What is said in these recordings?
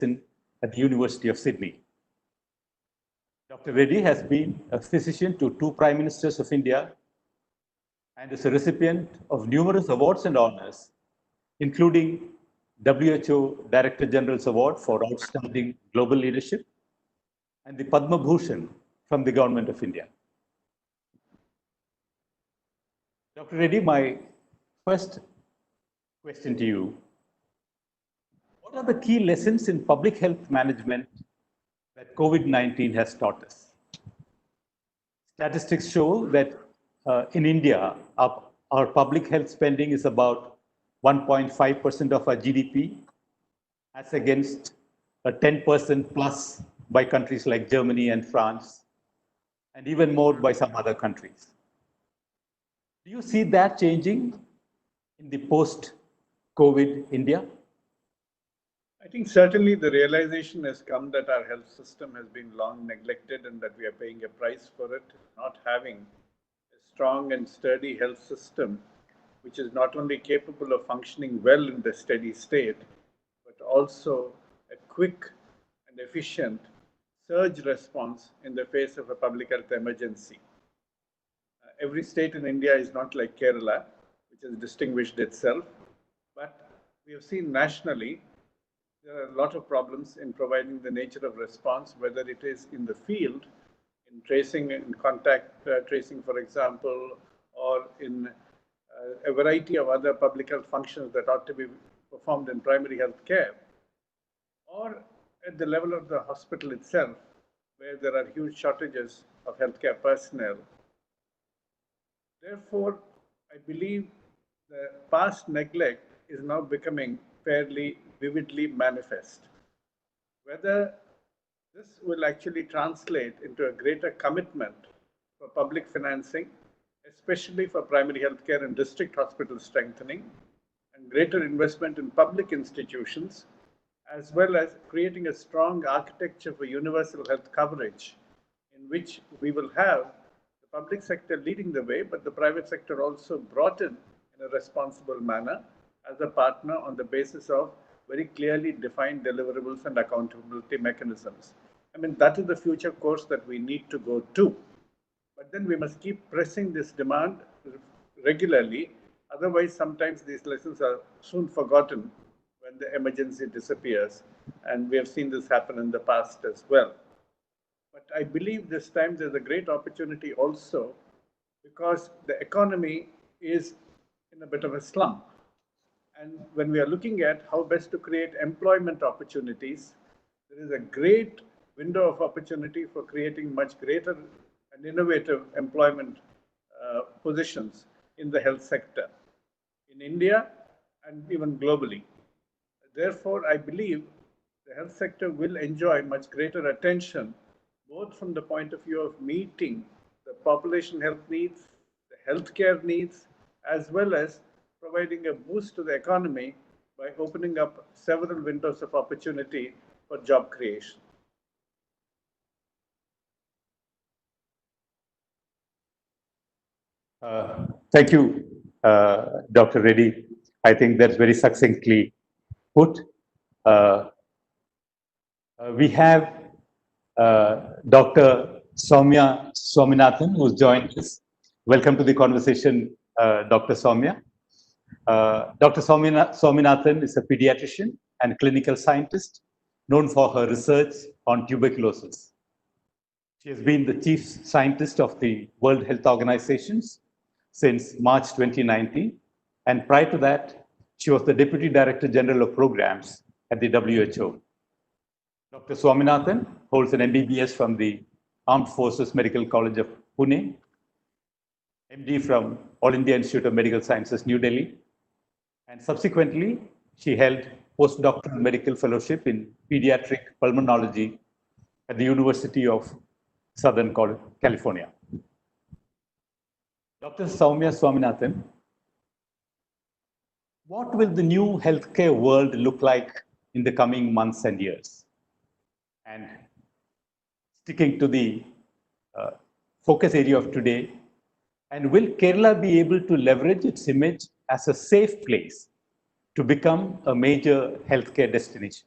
Medicine at the University of Sydney. Dr. Reddy has been a physician to 2 Prime Ministers of India and is a recipient of numerous awards and honors, including WHO Director General's Award for Outstanding Global Leadership and the Padma Bhushan from the Government of India. Dr. Reddy, my first question to you: what are the key lessons in public health management that COVID-19 has taught us? Statistics show that in India, our public health spending is about 1.5% of our GDP, as against a 10% plus by countries like Germany and France, and even more by some other countries. Do you see that changing in the post-COVID India? I think certainly the realization has come that our health system has been long neglected and that we are paying a price for it. Not having a strong and sturdy health system, which is not only capable of functioning well in the steady state, but also a quick and efficient surge response in the face of a public health emergency. Every state in India is not like Kerala, which has distinguished itself, but we have seen nationally there are a lot of problems in providing the nature of response, whether it is in the field, in tracing, in contact tracing, for example, or in a variety of other public health functions that ought to be performed in primary health care, or at the level of the hospital itself, where there are huge shortages of healthcare personnel. Therefore, I believe the past neglect is now becoming fairly vividly manifest. Whether this will actually translate into a greater commitment for public financing, especially for primary healthcare and district hospital strengthening, and greater investment in public institutions, as well as creating a strong architecture for universal health coverage, in which we will have the public sector leading the way, but the private sector also brought in a responsible manner as a partner on the basis of very clearly defined deliverables and accountability mechanisms. I mean, that is the future course that we need to go to. But then we must keep pressing this demand regularly. Otherwise, sometimes these lessons are soon forgotten when the emergency disappears. And we have seen this happen in the past as well. But I believe this time there's a great opportunity also, because the economy is in a bit of a slump. And when we are looking at how best to create employment opportunities, there is a great window of opportunity for creating much greater and innovative employment positions in the health sector, in India and even globally. Therefore, I believe the health sector will enjoy much greater attention, both from the point of view of meeting the population health needs, the healthcare needs, as well as providing a boost to the economy by opening up several windows of opportunity for job creation. Thank you, Dr. Reddy. I think that's very succinctly put. We have Dr. Soumya Swaminathan, who's joined us. Welcome to the conversation, Dr. Soumya. Dr. Swaminathan is a pediatrician and clinical scientist known for her research on tuberculosis. She has been the chief scientist of the World Health Organization since March 2019, and prior to that, she was the Deputy Director General of Programs at the WHO. Dr. Swaminathan holds an MBBS from the Armed Forces Medical College of Pune, MD from All India Institute of Medical Sciences, New Delhi, and subsequently, she held postdoctoral medical fellowship in pediatric pulmonology at the University of Southern California. Dr. Soumya Swaminathan, what will the new healthcare world look like in the coming months and years? And sticking to the focus area of today, and will Kerala be able to leverage its image as a safe place to become a major healthcare destination?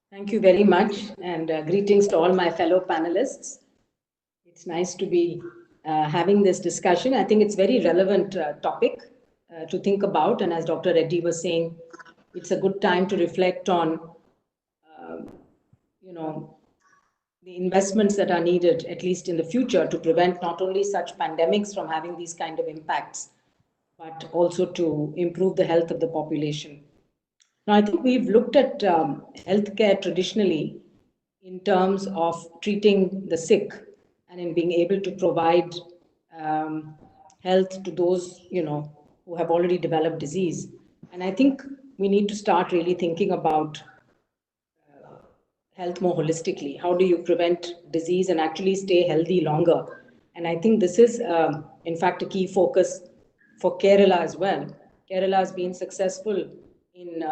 Thank you very much, and greetings to all my fellow panelists. It's nice to be having this discussion. I think it's very relevant topic to think about, and as Dr. Reddy was saying, it's a good time to reflect on, the investments that are needed, at least in the future, to prevent not only such pandemics from having these kind of impacts, but also to improve the health of the population. Now, I think we've looked at healthcare traditionally in terms of treating the sick and in being able to provide health to those, who have already developed disease. And I think we need to start really thinking about health more holistically. How do you prevent disease and actually stay healthy longer? And I think this is, in fact, a key focus for Kerala as well. Kerala has been successful in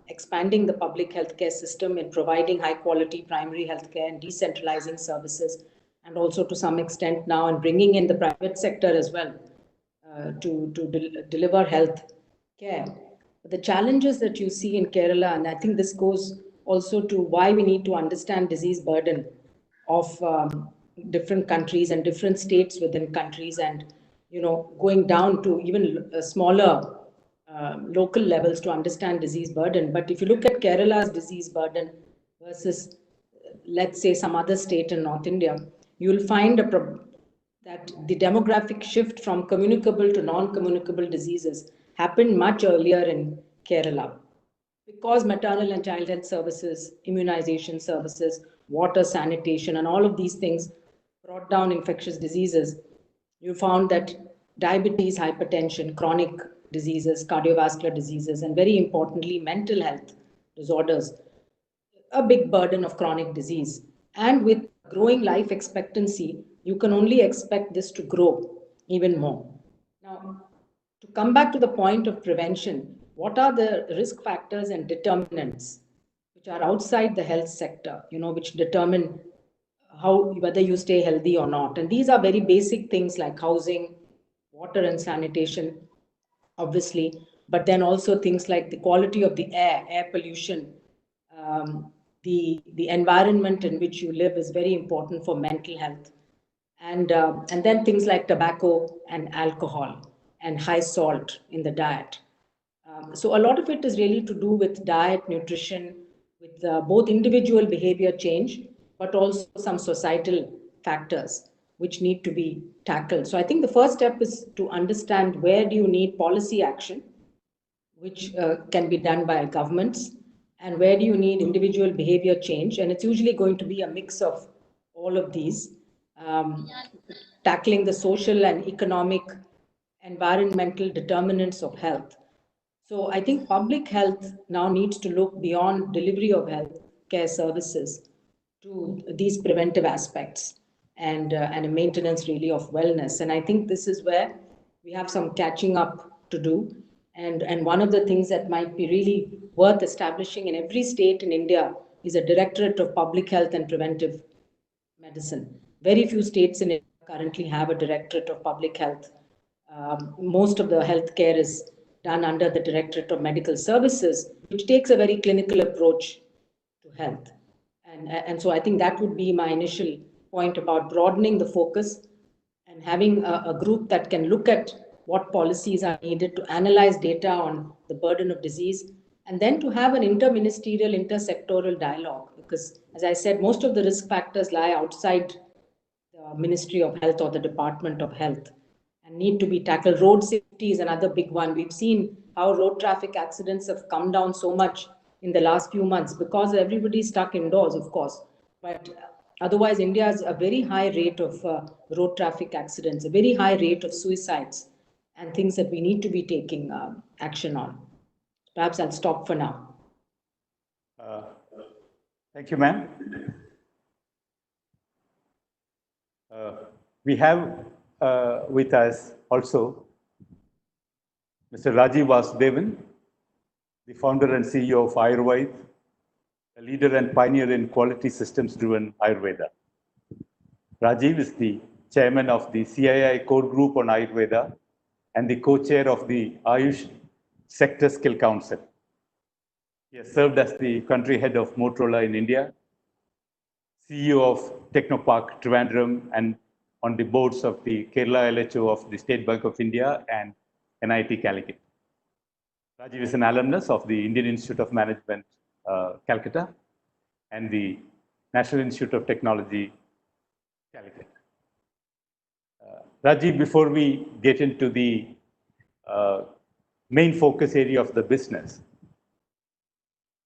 expanding the public healthcare system, in providing high quality primary healthcare and decentralizing services, and also to some extent now in bringing in the private sector as well to deliver health care. But the challenges that you see in Kerala, and I think this goes also to why we need to understand disease burden of different countries and different states within countries, and going down to even smaller local levels to understand disease burden. But if you look at Kerala's disease burden versus, let's say, some other state in North India, you'll find that the demographic shift from communicable to non-communicable diseases happened much earlier in Kerala, because maternal and child health services, immunization services, water sanitation, and all of these things brought down infectious diseases. You found that diabetes, hypertension, chronic diseases, cardiovascular diseases, and very importantly, mental health disorders, a big burden of chronic disease. And with growing life expectancy, you can only expect this to grow even more. Now, to come back to the point of prevention, what are the risk factors and determinants which are outside the health sector, which determine whether you stay healthy or not? And these are very basic things like housing, water and sanitation, obviously, but then also things like the quality of the air pollution, the environment in which you live is very important for mental health, and then things like tobacco and alcohol and high salt in the diet. So a lot of it is really to do with diet, nutrition, with both individual behavior change, but also some societal factors which need to be tackled. So I think the first step is to understand where do you need policy action, which can be done by governments, and where do you need individual behavior change. And it's usually going to be a mix of all of these, tackling the social and economic, environmental determinants of health. So I think public health now needs to look beyond delivery of health care services to these preventive aspects and a maintenance really of wellness. And I think this is where we have some catching up to do. And one of the things that might be really worth establishing in every state in India is a Directorate of Public Health and Preventive Medicine. Very few states in India currently have a Directorate of Public Health. Most of the healthcare is done under the Directorate of Medical Services, which takes a very clinical approach to health. And so I think that would be my initial point about broadening the focus and having a group that can look at what policies are needed to analyze data on the burden of disease, and then to have an interministerial, intersectoral dialogue. Because, as I said, most of the risk factors lie outside the Ministry of Health or the Department of Health and need to be tackled. Road safety is another big one. We've seen how road traffic accidents have come down so much in the last few months because everybody's stuck indoors, of course. But otherwise, India has a very high rate of road traffic accidents, a very high rate of suicides, and things that we need to be taking action on. Perhaps I'll stop for now. Thank you, ma'am. We have with us also Mr. Rajiv Vasudevan, the founder and CEO of Ayurveda, a leader and pioneer in quality systems-driven Ayurveda. Rajiv is the chairman of the CII Core Group on Ayurveda and the co-chair of the Ayush Sector Skill Council. He has served as the country head of Motorola in India, CEO of Technopark Trivandrum, and on the boards of the Kerala LHO of the State Bank of India and NIT Calicut. Rajiv is an alumnus of the Indian Institute of Management, Calcutta, and the National Institute of Technology, Calicut. Rajiv, before we get into the main focus area of the business,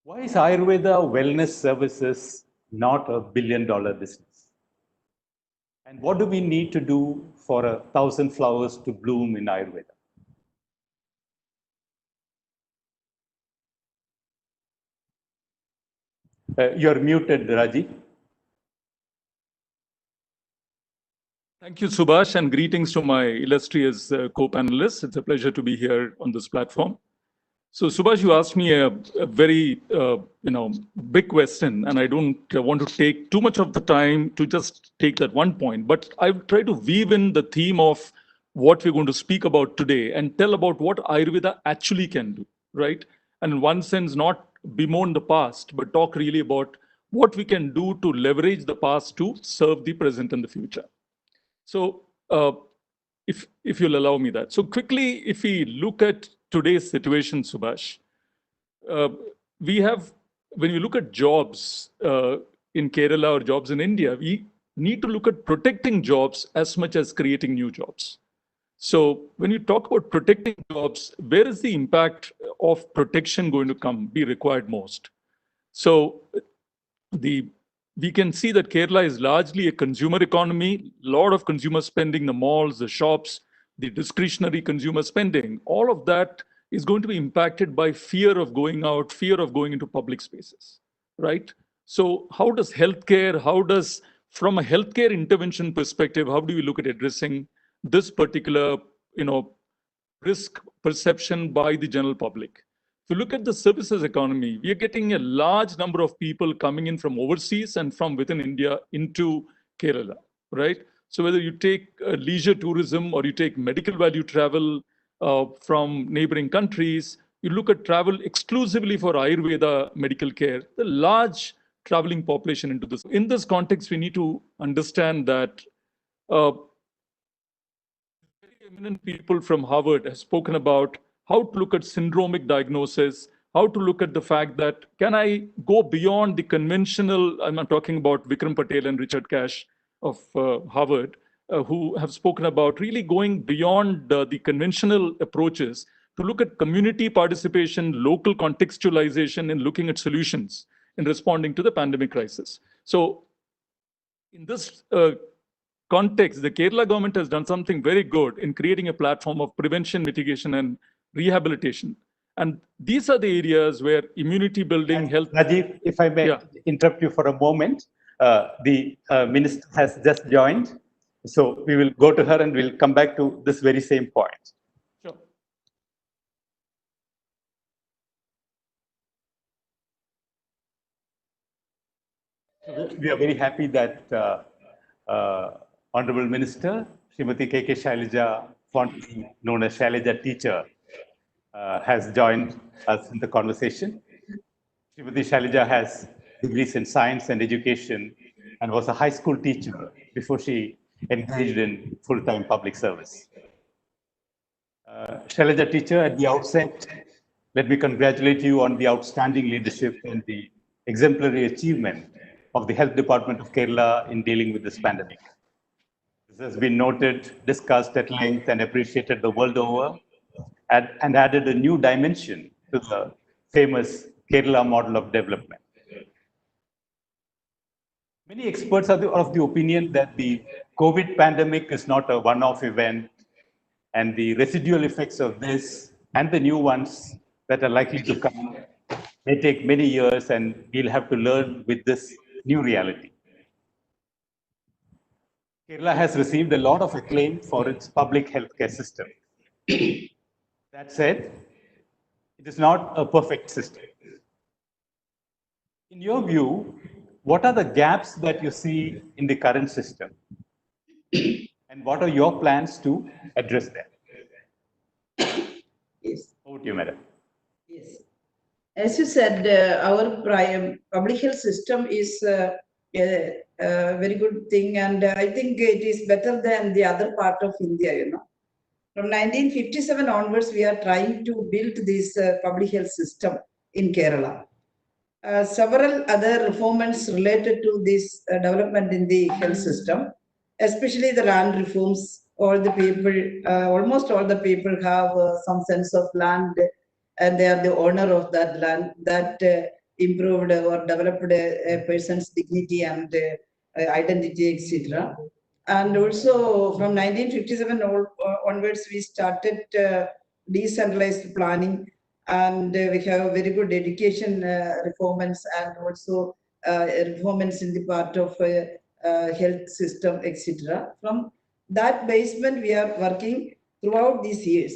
why is Ayurveda wellness services not a billion-dollar business? And what do we need to do for 1,000 flowers to bloom in Ayurveda? You're muted, Rajiv. Thank you, Subhash, and greetings to my illustrious co-panelists. It's a pleasure to be here on this platform. So, Subhash, you asked me a very big question, and I don't want to take too much of the time to just take that one point. But I've tried to weave in the theme of what we're going to speak about today and tell about what Ayurveda actually can do, right? And in one sense, not bemoan the past, but talk really about what we can do to leverage the past to serve the present and the future. So, if you'll allow me that. So quickly, if we look at today's situation, Subhash, we have, when you look at jobs in Kerala or jobs in India, we need to look at protecting jobs as much as creating new jobs. So when you talk about protecting jobs, where is the impact of protection going to be required most? So we can see that Kerala is largely a consumer economy, a lot of consumer spending, the malls, the shops, the discretionary consumer spending, all of that is going to be impacted by fear of going out, fear of going into public spaces, right? So how does healthcare, from a healthcare intervention perspective, how do we look at addressing this particular, risk perception by the general public? If you look at the services economy, we are getting a large number of people coming in from overseas and from within India into Kerala, right? So whether you take leisure tourism or you take medical value travel from neighboring countries, you look at travel exclusively for Ayurveda medical care, the large traveling population into this. In this context, we need to understand that very eminent people from Harvard have spoken about how to look at syndromic diagnosis, how to look at the fact that, can I go beyond the conventional, I'm talking about Vikram Patel and Richard Cash of Harvard, who have spoken about really going beyond the conventional approaches to look at community participation, local contextualization, and looking at solutions in responding to the pandemic crisis. So in this context, the Kerala government has done something very good in creating a platform of prevention, mitigation, and rehabilitation. And these are the areas where immunity building, health... Rajiv, if I may interrupt you for a moment, the minister has just joined. So we will go to her and we'll come back to this very same point. Sure. We are very happy that Honorable Minister, Srimati K.K. Shailaja, fondly known as Shailaja Teacher, has joined us in the conversation. Srimati Shailaja has degrees in science and education and was a high school teacher before she engaged in full-time public service. Shailaja Teacher, at the outset, let me congratulate you on the outstanding leadership and the exemplary achievement of the Health Department of Kerala in dealing with this pandemic. This has been noted, discussed at length, and appreciated the world over, and added a new dimension to the famous Kerala model of development. Many experts are of the opinion that the COVID pandemic is not a one-off event, and the residual effects of this and the new ones that are likely to come may take many years, and we'll have to learn with this new reality. Kerala has received a lot of acclaim for its public healthcare system. That said, it is not a perfect system. In your view, what are the gaps that you see in the current system? And what are your plans to address them? Yes. Over to you, madam. Yes. As you said, our public health system is a very good thing, and I think it is better than the other part of India, you know. From 1957 onwards, we are trying to build this public health system in Kerala. Several other reforms related to this development in the health system, especially the land reforms. All the people, almost all the people have some sense of land, and they are the owner of that land. That improved or developed a person's dignity and identity, etc. And also from 1957 onwards, we started decentralized planning, and we have very good education reforms and also reforms in the part of health system, etc. From that basement, we are working throughout these years.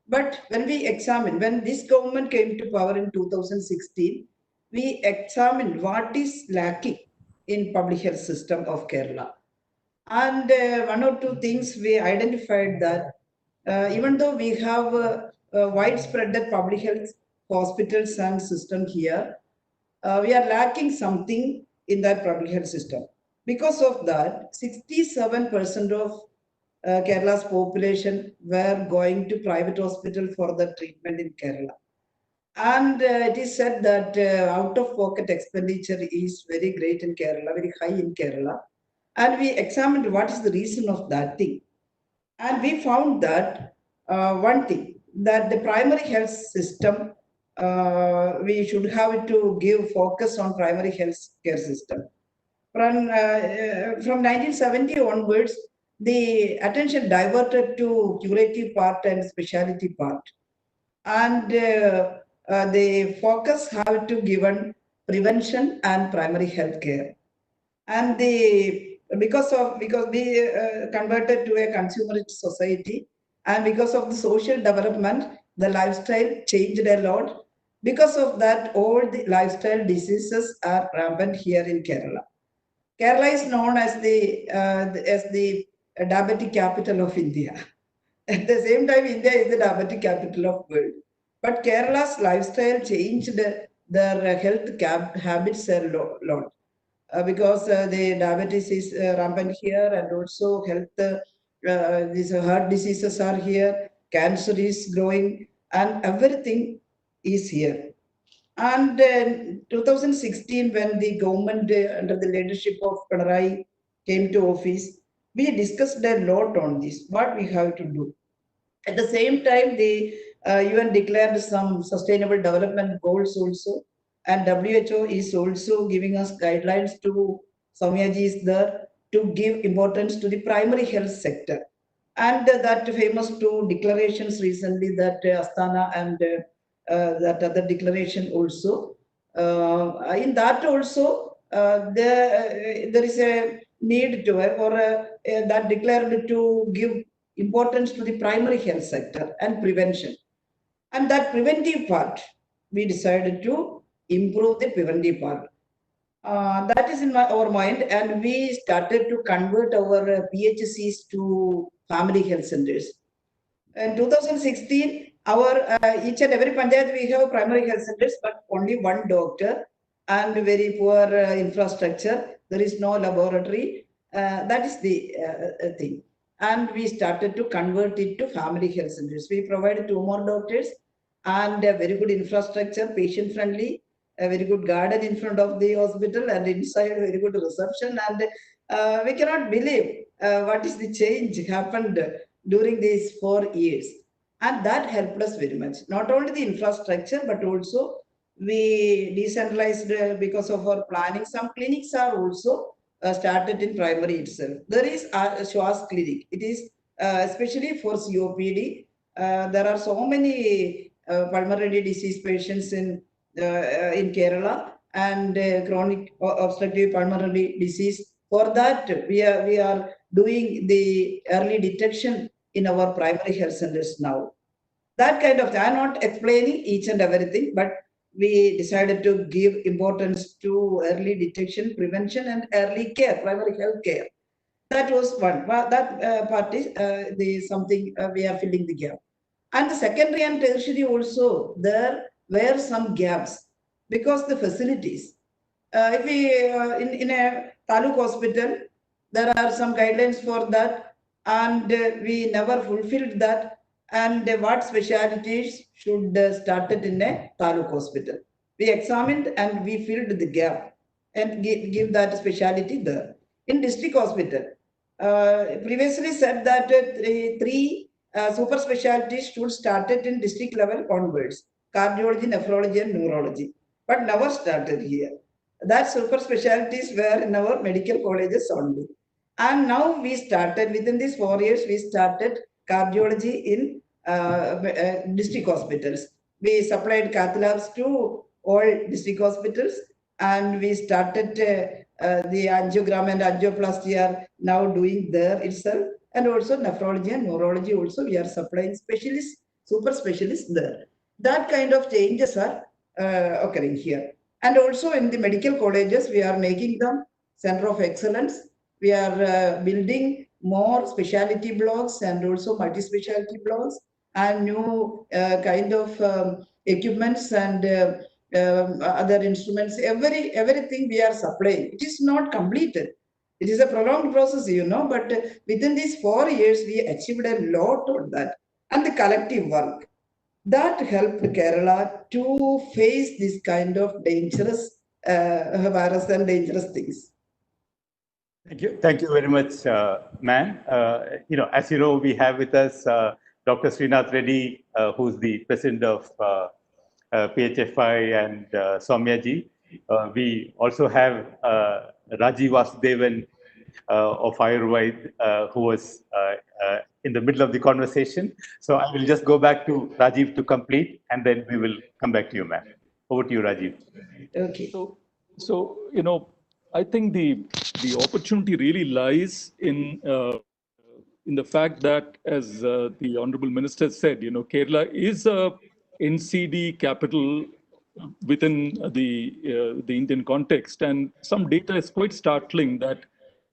But when we examine, when this government came to power in 2016, we examined what is lacking in public health system of Kerala. And one or two things we identified that even though we have widespread public health hospitals and system here, we are lacking something in that public health system. Because of that, 67% of Kerala's population were going to private hospital for the treatment in Kerala. And it is said that out-of-pocket expenditure is very great in Kerala, very high in Kerala. And we examined what is the reason of that thing. And we found that one thing, that the primary health system, we should have to give focus on primary health care system. From 1970 onwards, the attention diverted to curative part and specialty part. And the focus have to given prevention and primary health care. And because we converted to a consumerist society, and because of the social development, the lifestyle changed a lot. Because of that, all the lifestyle diseases are rampant here in Kerala. Kerala is known as the diabetic capital of India. At the same time, India is the diabetic capital of world. But Kerala's lifestyle changed their health habits a lot. Because the diabetes is rampant here, and also health, these heart diseases are here, cancer is growing, and everything is here. And 2016, when the government under the leadership of Pinarayi came to office, we discussed a lot on this, what we have to do. At the same time, the UN declared some sustainable development goals also, and WHO is also giving us guidelines to, Soumya ji is there, to give importance to the primary health sector. And that famous two declarations recently, that Astana and that other declaration also. In that also, there is a need to, or that declared to give importance to the primary health sector and prevention. And that preventive part, we decided to improve the preventive part. That is in our mind, and we started to convert our PHCs to family health centers. In 2016, our each and every panchayat we have primary health centers, but only one doctor and very poor infrastructure. There is no laboratory. That is the thing. And we started to convert it to family health centers. We provided 2 more doctors and a very good infrastructure, patient friendly, a very good garden in front of the hospital, and inside very good reception. And we cannot believe what is the change happened during these 4 years. And that helped us very much. Not only the infrastructure, but also we decentralized because of our planning. Some clinics are also started in primary itself. There is a Shwas clinic. It is especially for COPD. There are so many pulmonary disease patients in Kerala, and chronic obstructive pulmonary disease. For that, we are doing the early detection in our primary health centers now. That kind of thing. I'm not explaining each and everything, but we decided to give importance to early detection, prevention, and early care, primary health care. That was one. That part is something we are filling the gap. And the secondary and tertiary also, there were some gaps because the facilities. If we in a taluk hospital, there are some guidelines for that, and we never fulfilled that. And what specialties should started in a taluk hospital? We examined and we filled the gap and give that specialty there. In district hospital, previously said that three super specialties should started in district level onwards: cardiology, nephrology, and neurology, but never started here. That super specialties were in our medical colleges only. And now we started, within these 4 years, we started cardiology in district hospitals. We supplied cath labs to all district hospitals, and we started the angiogram and angioplasty are now doing there itself. And also nephrology and neurology also we are supplying specialists, super specialists there. That kind of changes are occurring here. And also in the medical colleges, we are making them center of excellence. We are building more specialty blocks and also multi-specialty blocks and new kind of equipments and other instruments. Everything we are supplying. It is not completed. It is a prolonged process, but within these 4 years, we achieved a lot on that. And the collective work that helped Kerala to face this kind of dangerous virus and dangerous things. Thank you very much, ma'am. As you know, we have with us Dr. Srinath Reddy, who's the president of PHFI, and Soumya ji. We also have Rajiv Vasudevan of Ayurved, who was in the middle of the conversation. So I will just go back to Rajiv to complete, and then we will come back to you, ma'am. Over to you, Rajiv. Okay. So I think the opportunity really lies in the fact that, as the Honorable Minister said, Kerala is a NCD capital within the Indian context, and some data is quite startling that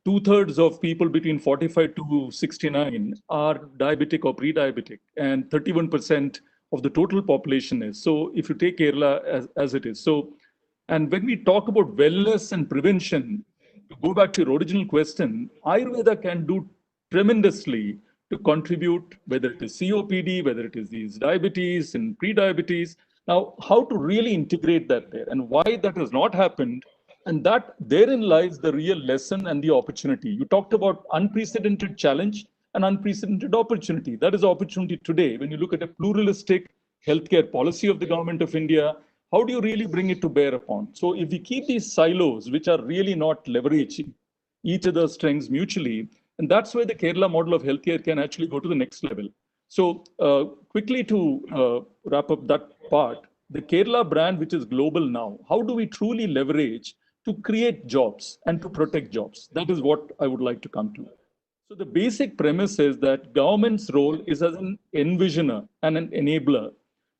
2/3 of people between 45 to 69 are diabetic or pre-diabetic, and 31% of the total population is. So if you take Kerala as it is. So, and when we talk about wellness and prevention, to go back to your original question, Ayurveda can do tremendously to contribute, whether it is COPD, whether it is these diabetes and pre-diabetes. Now, how to really integrate that there and why that has not happened, and that therein lies the real lesson and the opportunity. You talked about unprecedented challenge and unprecedented opportunity. That is opportunity today. When you look at a pluralistic healthcare policy of the government of India, how do you really bring it to bear upon? So if we keep these silos, which are really not leveraging each other's strengths mutually, and that's where the Kerala model of healthcare can actually go to the next level. So quickly to wrap up that part, the Kerala brand, which is global now, how do we truly leverage to create jobs and to protect jobs? That is what I would like to come to. So the basic premise is that government's role is as an envisioner and an enabler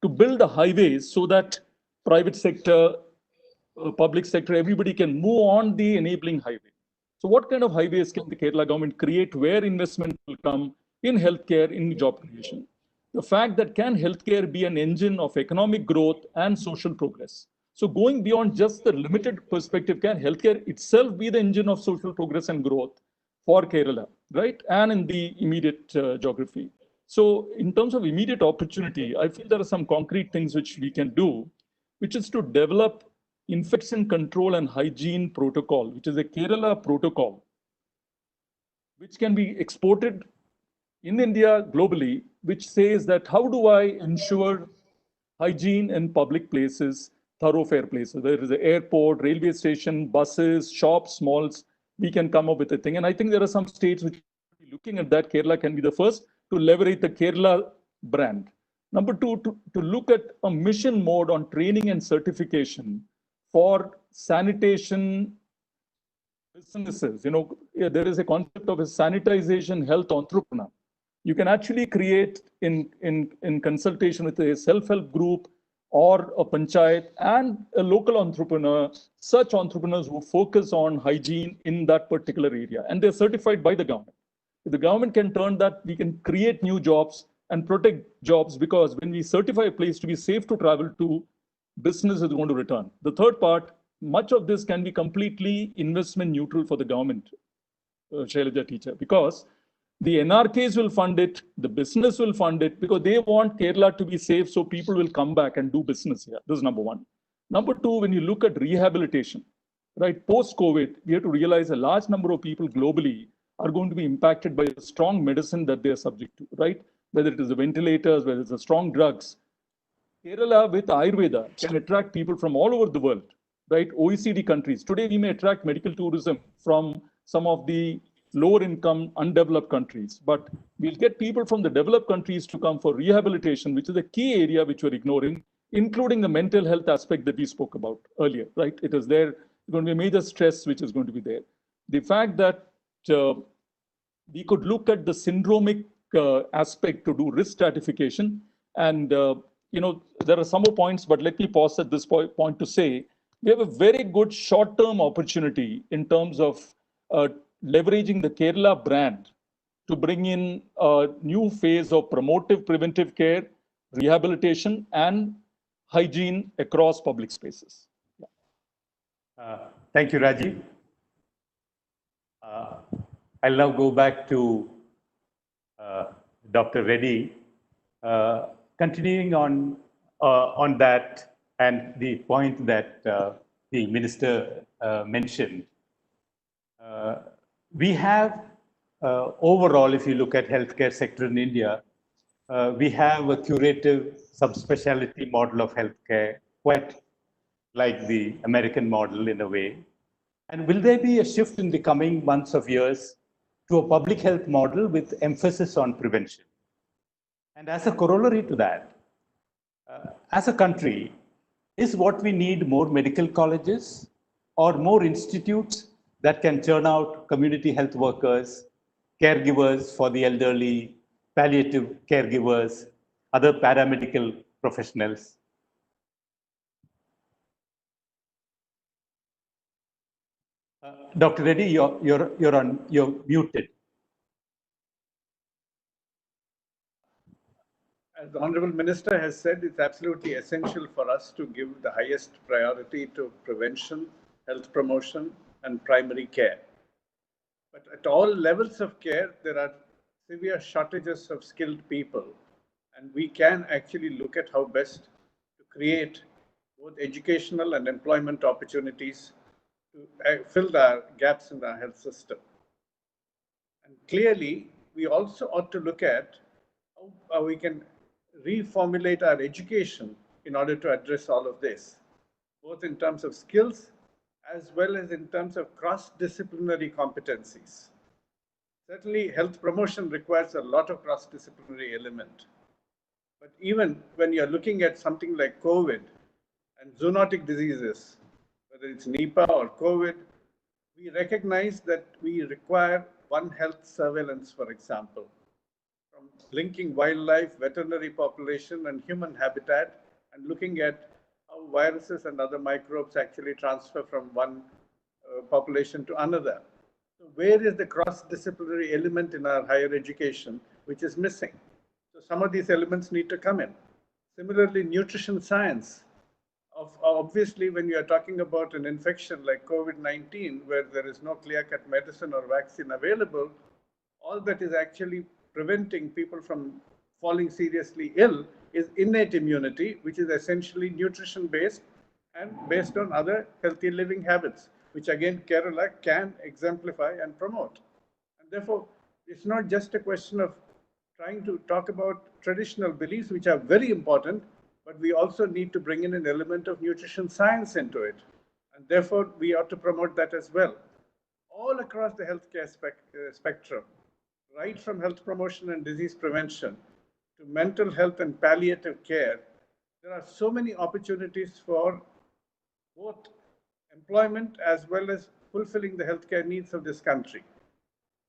to build the highways so that private sector, public sector, everybody can move on the enabling highway. So what kind of highways can the Kerala government create where investment will come in healthcare, in job creation? The fact that can healthcare be an engine of economic growth and social progress? So going beyond just the limited perspective, can healthcare itself be the engine of social progress and growth for Kerala, right? And in the immediate geography. So in terms of immediate opportunity, I feel there are some concrete things which we can do, which is to develop infection control and hygiene protocol, which is a Kerala protocol, which can be exported in India globally, which says that how do I ensure hygiene in public places, thoroughfare places. There is an airport, railway station, buses, shops, malls. We can come up with a thing. And I think there are some states which are looking at that. Kerala can be the first to leverage the Kerala brand. Number two, to look at a mission mode on training and certification for sanitation businesses. There is a concept of a sanitization health entrepreneur. You can actually create in consultation with a self-help group or a panchayat and a local entrepreneur, such entrepreneurs who focus on hygiene in that particular area. And they're certified by the government. If the government can turn that, we can create new jobs and protect jobs, because when we certify a place to be safe to travel to, business is going to return. The third part, much of this can be completely investment neutral for the government, Shailaja teacher, because the NRKs will fund it, the business will fund it, because they want Kerala to be safe so people will come back and do business here. This is number one. Number two, when you look at rehabilitation, right, post-COVID, we have to realize a large number of people globally are going to be impacted by the strong medicine that they are subject to, right? Whether it is the ventilators, whether it's the strong drugs. Kerala with Ayurveda can attract people from all over the world, right? OECD countries. Today, we may attract medical tourism from some of the lower income, undeveloped countries, but we'll get people from the developed countries to come for rehabilitation, which is a key area which we're ignoring, including the mental health aspect that we spoke about earlier, right? It is there, going to be a major stress which is going to be there. The fact that we could look at the syndromic aspect to do risk stratification, and there are some more points, but let me pause at this point to say we have a very good short-term opportunity in terms of leveraging the Kerala brand to bring in a new phase of promotive preventive care, rehabilitation, and hygiene across public spaces. Thank you, Rajiv. I'll now go back to Dr. Reddy, continuing on that and the point that the minister mentioned. We have overall, if you look at healthcare sector in India, we have a curative subspecialty model of healthcare, quite like the American model in a way. And will there be a shift in the coming months of years to a public health model with emphasis on prevention? And as a corollary to that, as a country, is what we need more medical colleges or more institutes that can churn out community health workers, caregivers for the elderly, palliative caregivers, other paramedical professionals? Dr. Reddy, you're muted. As the Honorable Minister has said, it's absolutely essential for us to give the highest priority to prevention, health promotion, and primary care. But at all levels of care, there are severe shortages of skilled people, and we can actually look at how best to create both educational and employment opportunities to fill the gaps in our health system. And clearly, we also ought to look at how we can reformulate our education in order to address all of this, both in terms of skills as well as in terms of cross-disciplinary competencies. Certainly, health promotion requires a lot of cross-disciplinary element. But even when you're looking at something like COVID and zoonotic diseases, whether it's Nipah or COVID, we recognize that we require One Health surveillance, for example, from linking wildlife, veterinary population, and human habitat, and looking at how viruses and other microbes actually transfer from one population to another. So where is the cross-disciplinary element in our higher education which is missing? So some of these elements need to come in. Similarly, nutrition science. Obviously, when you are talking about an infection like COVID-19, where there is no clear-cut medicine or vaccine available, all that is actually preventing people from falling seriously ill is innate immunity, which is essentially nutrition-based and based on other healthy living habits, which again Kerala can exemplify and promote. And therefore, it's not just a question of trying to talk about traditional beliefs, which are very important, but we also need to bring in an element of nutrition science into it. And therefore, we ought to promote that as well. All across the healthcare spectrum, right from health promotion and disease prevention to mental health and palliative care, there are so many opportunities for both employment as well as fulfilling the healthcare needs of this country.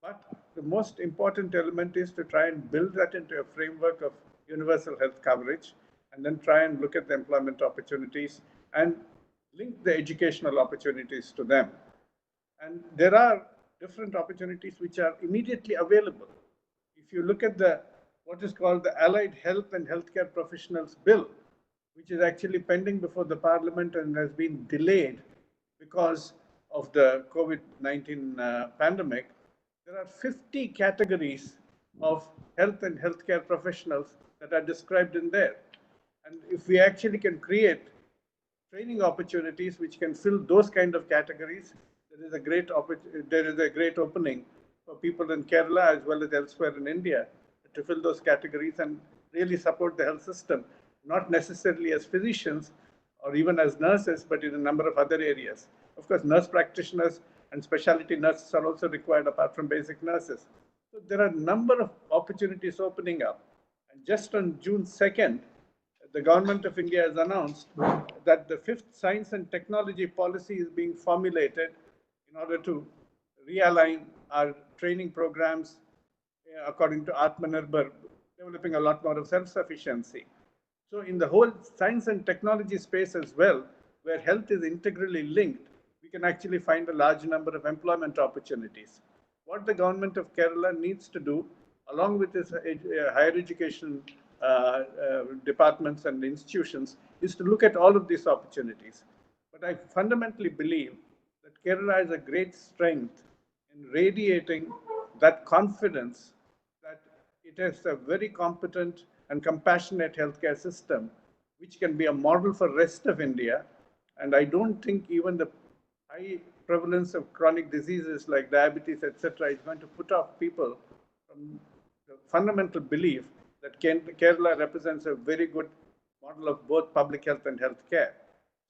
But the most important element is to try and build that into a framework of universal health coverage, and then try and look at the employment opportunities and link the educational opportunities to them. And there are different opportunities which are immediately available. If you look at what is called the Allied Health and Healthcare Professionals Bill, which is actually pending before the Parliament and has been delayed because of the COVID-19 pandemic. There are 50 categories of health and healthcare professionals that are described in there. And if we actually can create training opportunities which can fill those kind of categories, there is a great opening for people in Kerala as well as elsewhere in India to fill those categories and really support the health system, not necessarily as physicians or even as nurses, but in a number of other areas. Of course, nurse practitioners and specialty nurses are also required apart from basic nurses. So there are a number of opportunities opening up. And just on June 2nd, the government of India has announced that the 5th Science and Technology Policy is being formulated in order to realign our training programs according to Atmanirbhar, developing a lot more of self-sufficiency. So in the whole science and technology space as well, where health is integrally linked, we can actually find a large number of employment opportunities. What the government of Kerala needs to do, along with its higher education departments and institutions, is to look at all of these opportunities. But I fundamentally believe that Kerala has a great strength in radiating that confidence that it has a very competent and compassionate healthcare system, which can be a model for the rest of India. And I don't think even the high prevalence of chronic diseases like diabetes, etc., is going to put off people from the fundamental belief that Kerala represents a very good model of both public health and healthcare.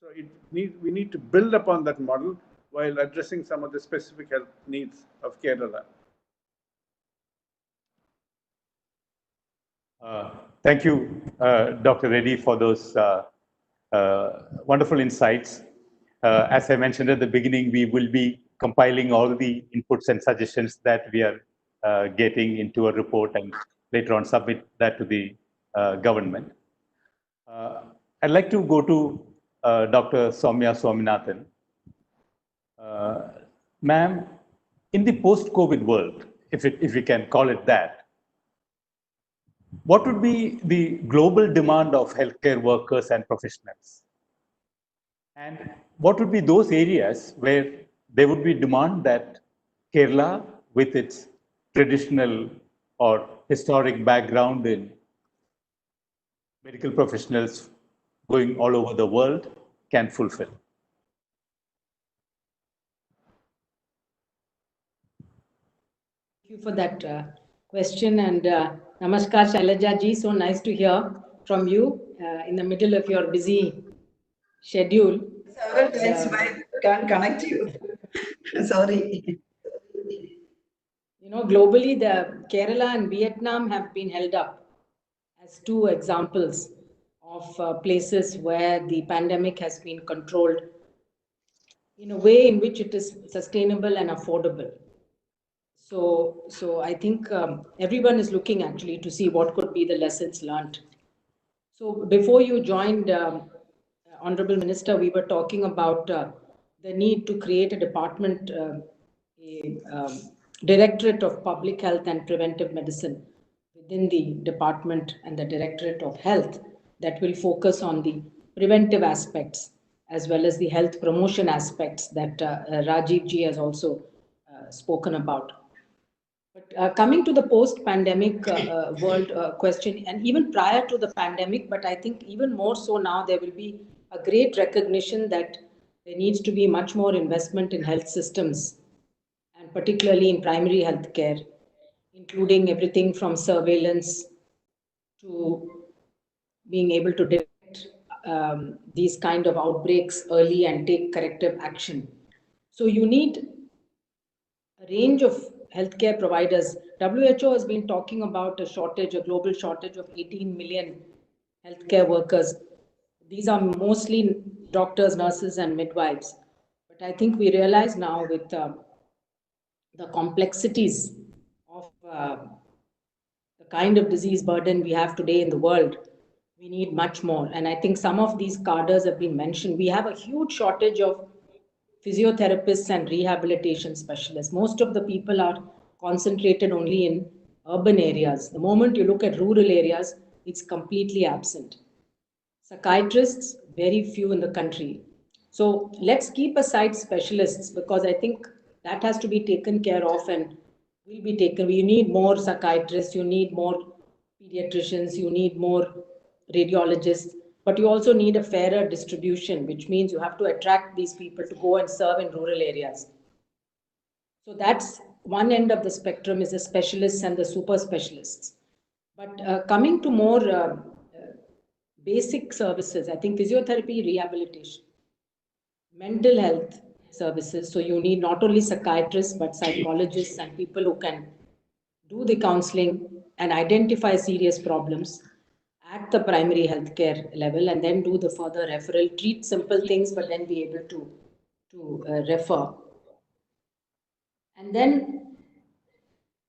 So we need to build upon that model while addressing some of the specific health needs of Kerala. Thank you, Dr. Reddy, for those wonderful insights. As I mentioned at the beginning, we will be compiling all the inputs and suggestions that we are getting into a report and later on submit that to the government. I'd like to go to Dr. Soumya Swaminathan. Ma'am, in the post-COVID world, if we can call it that, what would be the global demand of healthcare workers and professionals? And what would be those areas where there would be demand that Kerala, with its traditional or historic background in medical professionals going all over the world, can fulfill? Thank you for that question, and namaskar Shailaja ji, so nice to hear from you in the middle of your busy schedule. Several times I can't connect you. Sorry. You know, globally, the Kerala and Vietnam have been held up as two examples of places where the pandemic has been controlled in a way in which it is sustainable and affordable. So I think everyone is looking actually to see what could be the lessons learned. So before you joined, Honorable Minister, we were talking about the need to create a department, Directorate of Public Health and Preventive Medicine within the department and the Directorate of Health that will focus on the preventive aspects as well as the health promotion aspects that Rajiv ji has also spoken about. But coming to the post-pandemic world question, and even prior to the pandemic, but I think even more so now, there will be a great recognition that there needs to be much more investment in health systems, and particularly in primary health care, including everything from surveillance to being able to detect these kind of outbreaks early and take corrective action. So you need a range of healthcare providers. WHO has been talking about a global shortage of 18 million healthcare workers. These are mostly doctors, nurses, and midwives. But I think we realize now with the complexities of the kind of disease burden we have today in the world, we need much more. And I think some of these cadres have been mentioned. We have a huge shortage of physiotherapists and rehabilitation specialists. Most of the people are concentrated only in urban areas. The moment you look at rural areas, it's completely absent. Psychiatrists, very few in the country. So let's keep aside specialists, because I think that has to be taken care of and will be taken. You need more psychiatrists, you need more pediatricians, you need more radiologists, but you also need a fairer distribution, which means you have to attract these people to go and serve in rural areas. So that's one end of the spectrum, is the specialists and the super specialists. But coming to more basic services, I think physiotherapy, rehabilitation, mental health services. So you need not only psychiatrists, but psychologists and people who can do the counseling and identify serious problems at the primary healthcare level, and then do the further referral, treat simple things, but then be able to refer. And then,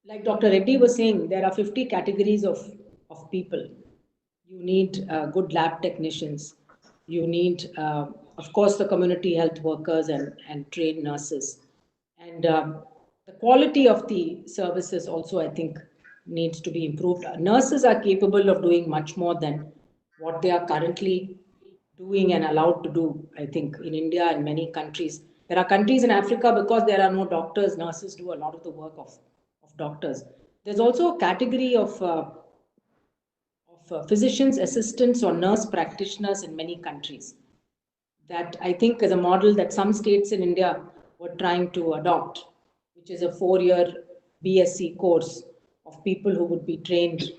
like Dr. Reddy was saying, there are 50 categories of people. You need good lab technicians. You need, of course, the community health workers and trained nurses. And the quality of the services also, I think, needs to be improved. Nurses are capable of doing much more than what they are currently doing and allowed to do, I think, in India and many countries. There are countries in Africa, because there are no doctors, nurses do a lot of the work of doctors. There's also a category of physicians, assistants, or nurse practitioners in many countries. That I think is a model that some states in India were trying to adopt, which is a 4-year BSc course of people who would be trained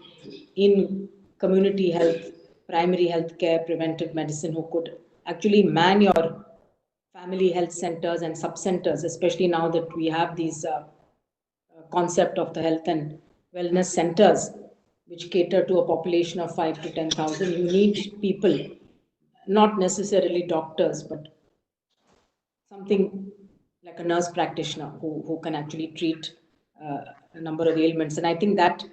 in community health, primary health care, preventive medicine, who could actually man your family health centers and sub-centers, especially now that we have these concept of the health and wellness centers, which cater to a population of 5 to 10,000. You need people, not necessarily doctors, but something like a nurse practitioner who can actually treat a number of ailments. And I think that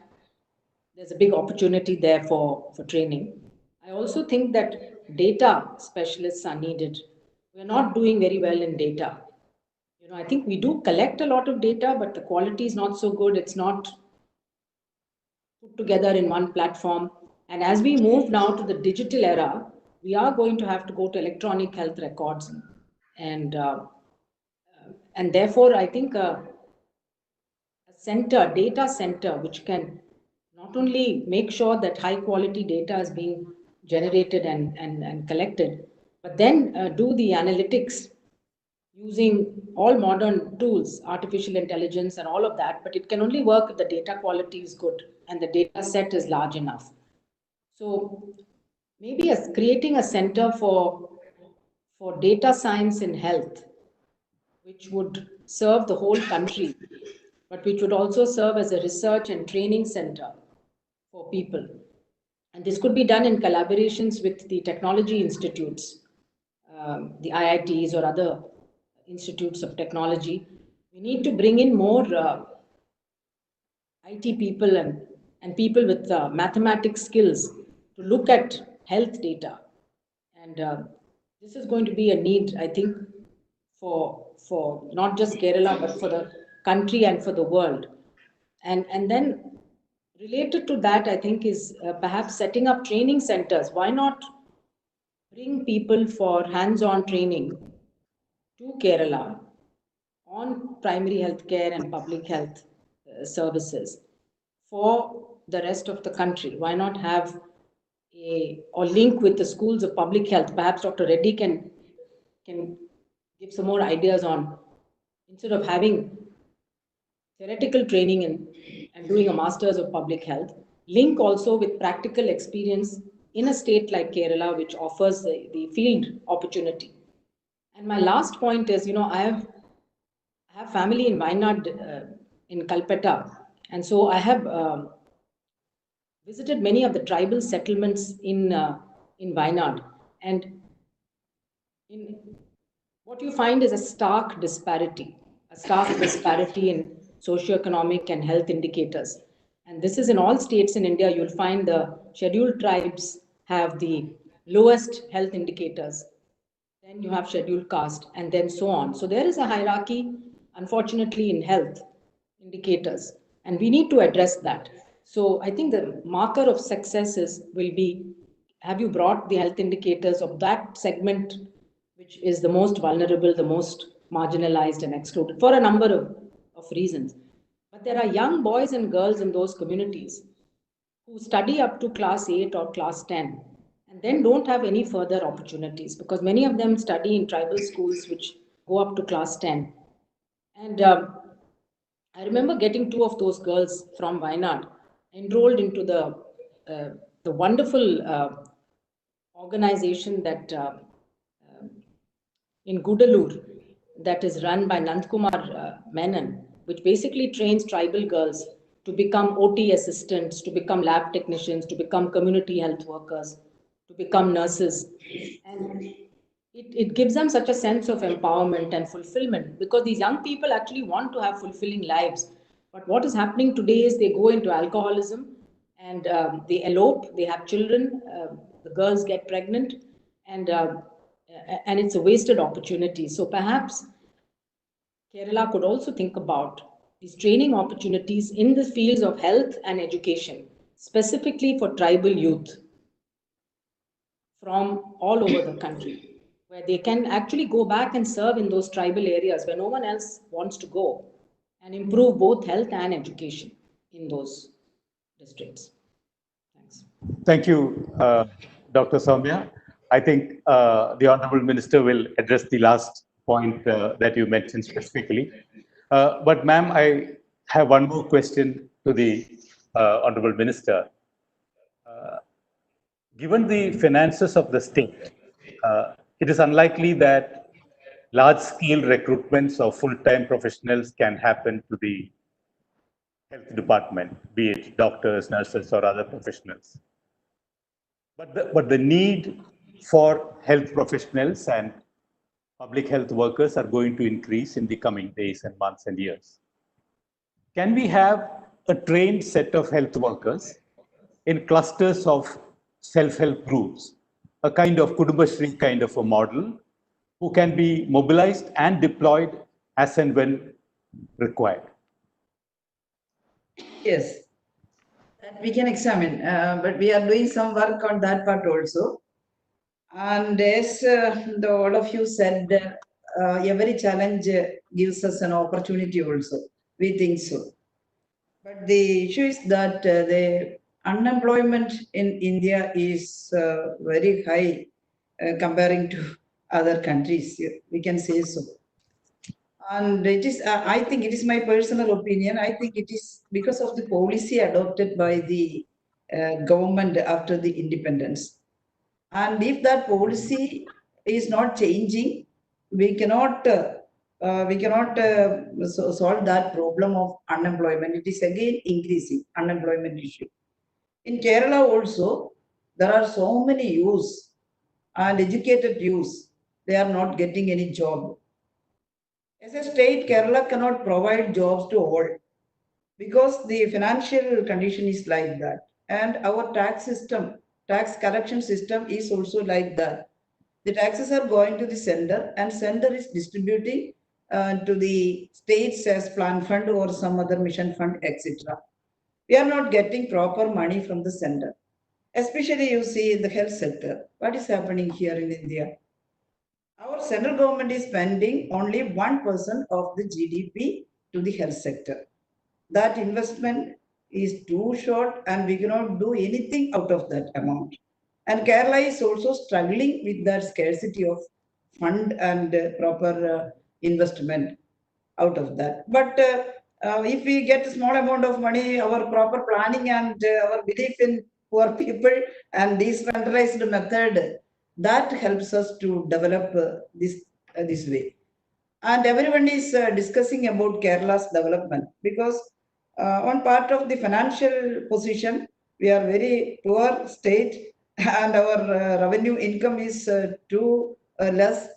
there's a big opportunity there for training. I also think that data specialists are needed. We're not doing very well in data. You know, I think we do collect a lot of data, but the quality is not so good. It's not put together in one platform. And as we move now to the digital era, we are going to have to go to electronic health records. And therefore, I think a data center, which can not only make sure that high quality data is being generated and collected, but then do the analytics using all modern tools, artificial intelligence and all of that. But it can only work if the data quality is good and the data set is large enough. So maybe creating a center for data science in health, which would serve the whole country, but which would also serve as a research and training center for people. And this could be done in collaborations with the technology institutes, the IITs or other institutes of technology. We need to bring in more IT people and people with mathematics skills to look at health data. And this is going to be a need, I think, for not just Kerala, but for the country and for the world. And then related to that, I think, is perhaps setting up training centers. Why not bring people for hands-on training to Kerala on primary health care and public health services for the rest of the country? Why not have or link with the schools of public health? Perhaps Dr. Reddy can give some more ideas on, instead of having theoretical training and doing a master's of public health, link also with practical experience in a state like Kerala, which offers the field opportunity. And my last point is, I have family in Wayanad, in Kalpetta. And so I have visited many of the tribal settlements in Wayanad. And what you find is a stark disparity in socioeconomic and health indicators. And this is in all states in India. You'll find the scheduled tribes have the lowest health indicators. Then you have scheduled caste, and then so on. So there is a hierarchy, unfortunately, in health indicators, and we need to address that. So I think the marker of success will be have you brought the health indicators of that segment, which is the most vulnerable, the most marginalized and excluded for a number of reasons? But there are young boys and girls in those communities who study up to class 8 or class 10 and then don't have any further opportunities, because many of them study in tribal schools which go up to class 10. And I remember getting two of those girls from Wayanad enrolled into the wonderful organization that in Gudalur that is run by Nandkumar Menon, which basically trains tribal girls to become OT assistants, to become lab technicians, to become community health workers, to become nurses. And it gives them such a sense of empowerment and fulfillment, because these young people actually want to have fulfilling lives. But what is happening today is they go into alcoholism and they elope, they have children, the girls get pregnant, and it's a wasted opportunity. So perhaps Kerala could also think about these training opportunities in the fields of health and education, specifically for tribal youth from all over the country, where they can actually go back and serve in those tribal areas where no one else wants to go, and improve both health and education in those districts. Thanks. Thank you, Dr. Soumya. I think the Honorable Minister will address the last point that you mentioned specifically. But ma'am, I have one more question to the Honorable Minister. Given the finances of the state, it is unlikely that large-scale recruitments of full-time professionals can happen to the health department, be it doctors, nurses, or other professionals. But the need for health professionals and public health workers are going to increase in the coming days and months and years. Can we have a trained set of health workers in clusters of self-help groups, a kind of Kudumbashree kind of a model, who can be mobilized and deployed as and when required? Yes, that we can examine, but we are doing some work on that part also. And as all of you said, every challenge gives us an opportunity also. We think so. But the issue is that the unemployment in India is very high comparing to other countries. We can say so. And it is, I think it is my personal opinion, I think it is because of the policy adopted by the government after the independence. And if that policy is not changing, we cannot solve that problem of unemployment. It is again increasing, unemployment issue. In Kerala also, there are so many youths and educated youths, they are not getting any job. As a state, Kerala cannot provide jobs to all because the financial condition is like that. And our tax system, tax collection system is also like that. The taxes are going to the center and center is distributing to the states as plan fund or some other mission fund, etc. We are not getting proper money from the center. Especially you see in the health sector. What is happening here in India? Our central government is spending only 1% of the GDP to the health sector. That investment is too short and we cannot do anything out of that amount. And Kerala is also struggling with that scarcity of fund and proper investment out of that. But if we get a small amount of money, our proper planning and our belief in poor people and decentralized method, that helps us to develop this way. And everyone is discussing about Kerala's development because on part of the financial position, we are very poor state and our revenue income is too less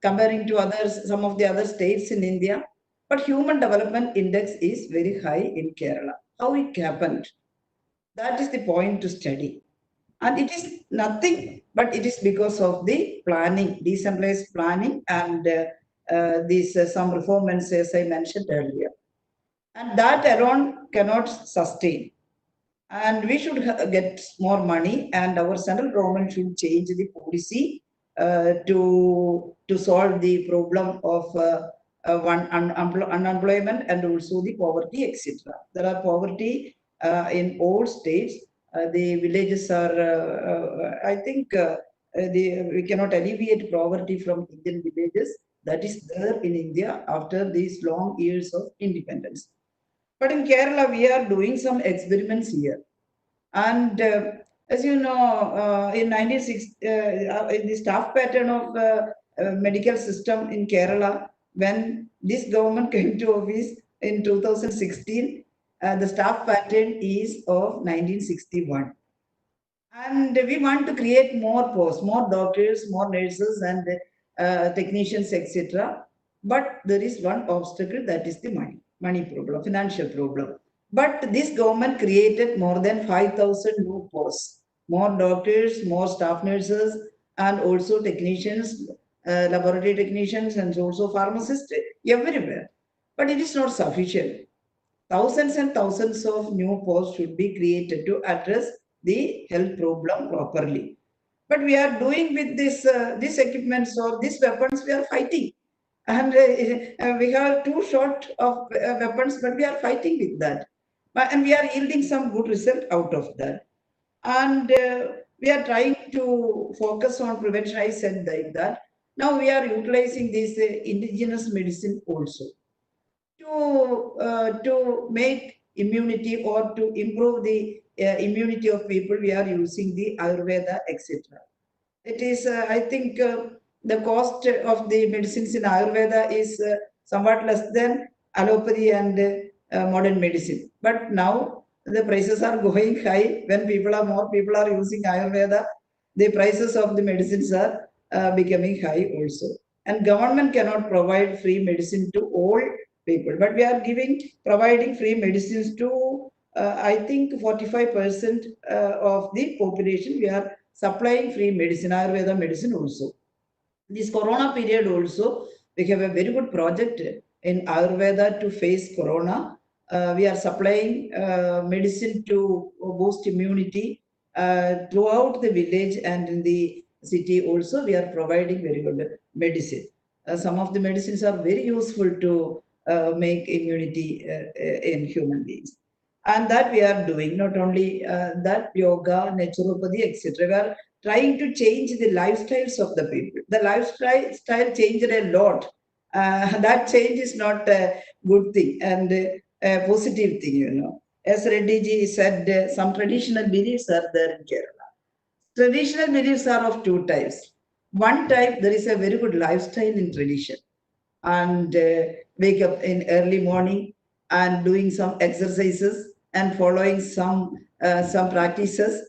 comparing to others, some of the other states in India. But human development index is very high in Kerala. How it happened? That is the point to study. And it is nothing, but it is because of the planning, decentralized planning and these some reforms as I mentioned earlier. And that alone cannot sustain. And we should get more money, and our central government should change the policy to solve the problem of unemployment and also the poverty, etc. There are poverty in all states. The villages are, I think, we cannot alleviate poverty from Indian villages. That is there in India after these long years of independence. But in Kerala, we are doing some experiments here. And as you know, in 1960, in the staff pattern of medical system in Kerala, when this government came to office in 2016, the staff pattern is of 1961. And we want to create more posts, more doctors, more nurses and technicians, etc. But there is one obstacle, that is the money problem, financial problem. But this government created more than 5,000 new posts, more doctors, more staff nurses, and also technicians, laboratory technicians, and also pharmacists everywhere. But it is not sufficient. Thousands and thousands of new posts should be created to address the health problem properly. But we are doing with this equipments or these weapons, we are fighting. And we have too short of weapons, but we are fighting with that. And we are yielding some good result out of that. And we are trying to focus on prevention, I said like that. Now we are utilizing this indigenous medicine also to make immunity or to improve the immunity of people. We are using the Ayurveda, etc. It is, I think, the cost of the medicines in Ayurveda is somewhat less than allopathy and modern medicine. But now the prices are going high. When more people are using Ayurveda, the prices of the medicines are becoming high also. And government cannot provide free medicine to all people, but we are providing free medicines to I think 45% of the population. We are supplying free medicine, Ayurveda medicine also. This Corona period also, we have a very good project in Ayurveda to face Corona. We are supplying medicine to boost immunity throughout the village and in the city also. We are providing very good medicine. Some of the medicines are very useful to make immunity in human beings. And that we are doing, not only that, yoga, naturopathy, etc. We are trying to change the lifestyles of the people. The lifestyle changed a lot. That change is not a good thing and a positive thing, you know. As Reddy ji said, some traditional beliefs are there in Kerala. Traditional beliefs are of two types. One type, there is a very good lifestyle in tradition. And wake up in early morning and doing some exercises and following some practices,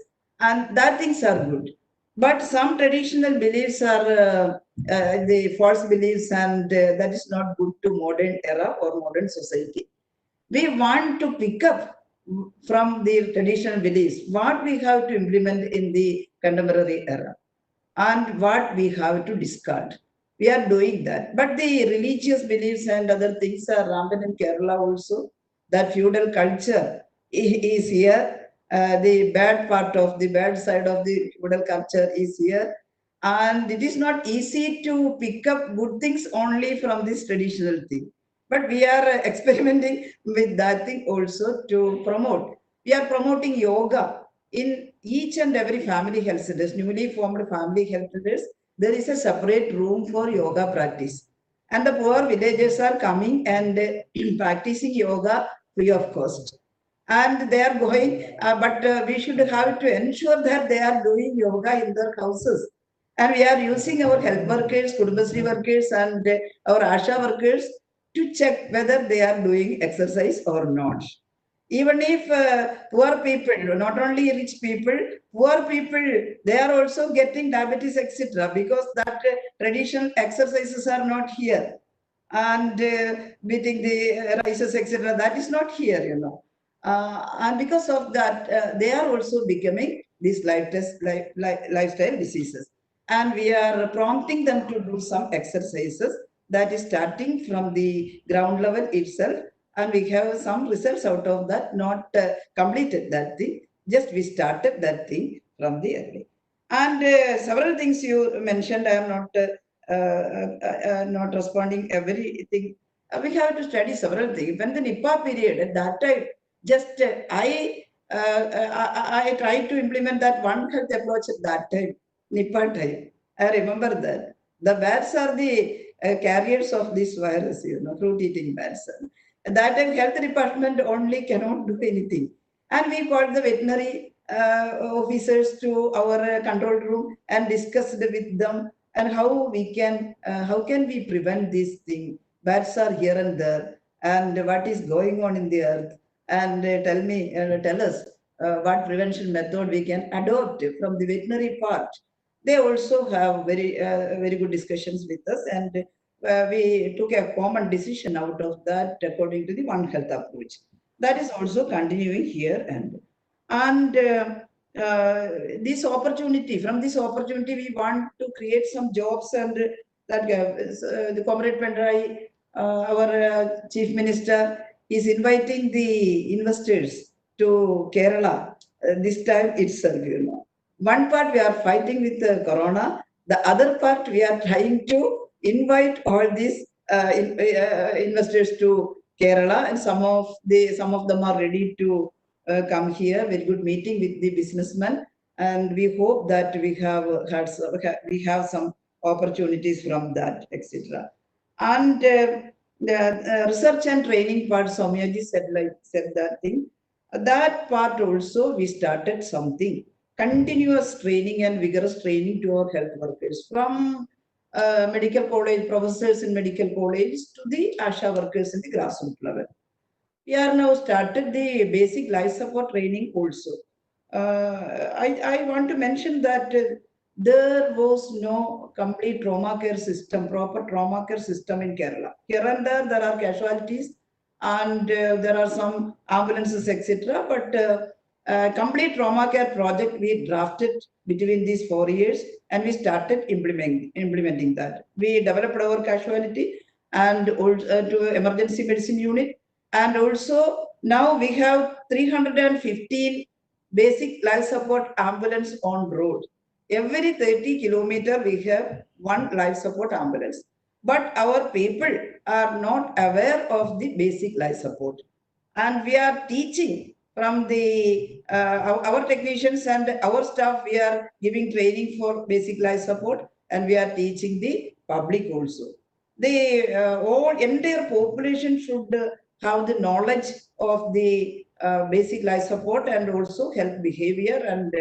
and that things are good. But some traditional beliefs are the false beliefs, and that is not good to modern era or modern society. We want to pick up from the traditional beliefs what we have to implement in the contemporary era and what we have to discard. We are doing that. But the religious beliefs and other things are rampant in Kerala also. That feudal culture is here. The bad side of the feudal culture is here. And it is not easy to pick up good things only from this traditional thing. But we are experimenting with that thing also to promote. We are promoting yoga in each and every family health centers, newly formed family health centers. There is a separate room for yoga practice. And the poor villagers are coming and practicing yoga free of cost. And they are going, but we should have to ensure that they are doing yoga in their houses. And we are using our health workers, Kudumbasri workers, and our ASHA workers to check whether they are doing exercise or not. Even if poor people, not only rich people, poor people, they are also getting diabetes, etc. because that traditional exercises are not here. And beating the rices, etc. that is not here, you know. And because of that, they are also becoming these lifestyle diseases. And we are prompting them to do some exercises that is starting from the ground level itself. And we have some results out of that, not completed that thing. Just we started that thing from the early. And several things you mentioned, I am not responding everything. We have to study several things. When the Nipah period, at that time, just I tried to implement that One Health approach at that time, Nipah time. I remember that. The bats are the carriers of this virus, fruit-eating bats. At that time, health department only cannot do anything. And we called the veterinary officers to our control room and discussed with them and how can we prevent this thing. Bats are here and there, and what is going on in the earth, and tell us what prevention method we can adopt from the veterinary part. They also have very good discussions with us, and we took a common decision out of that according to the One Health approach. That is also continuing here, and this opportunity, from this opportunity, we want to create some jobs, and that the Comrade Pendrai, our Chief Minister, is inviting the investors to Kerala this time itself, One part we are fighting with the corona, the other part we are trying to invite all these investors to Kerala, and some of them are ready to come here. Very good meeting with the businessmen, and we hope that we have some opportunities from that, etc. And the research and training part, Soumya ji said that thing. That part also we started something. Continuous training and vigorous training to our health workers, from medical college, professors in medical college to the ASHA workers in the grassroots level. We are now started the basic life support training also. I want to mention that there was no complete trauma care system, proper trauma care system in Kerala. Here and there are casualties, and there are some ambulances, etc. But complete trauma care project we drafted between these 4 years, and we started implementing that. We developed our casualty and to emergency medicine unit, and also now we have 315 basic life support ambulance on road. Every 30 kilometers we have one life support ambulance. But our people are not aware of the basic life support, and we are teaching from the our technicians and our staff. We are giving training for basic life support, and we are teaching the public also. The whole entire population should have the knowledge of the basic life support, and also health behavior and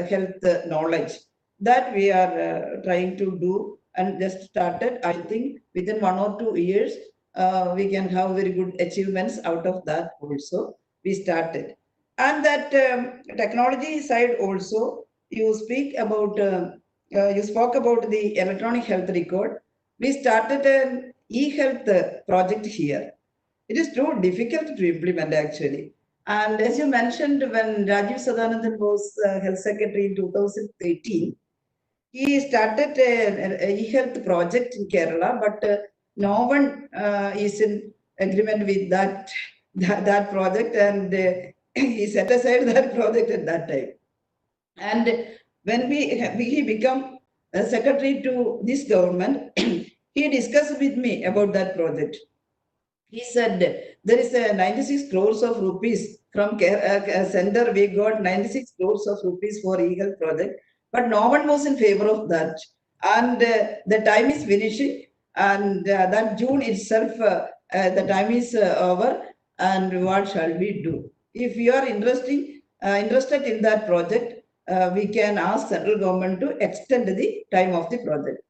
health knowledge. That we are trying to do, and just started. I think within 1 or 2 years we can have very good achievements out of that also. We started. And that technology side also, you spoke about the electronic health record. We started an e-health project here. It is too difficult to implement actually. And as you mentioned, when Rajiv Sadanandan was health secretary in 2018, he started an e-health project in Kerala, but no one is in agreement with that project, and he set aside that project at that time. And when he became a secretary to this government, he discussed with me about that project. He said there is 96 crores of rupees from center. We got 96 crores of rupees for e-health project, but no one was in favor of that. And the time is finishing, and that June itself, the time is over. And what shall we do? If you are interested in that project, we can ask central government to extend the time of the project.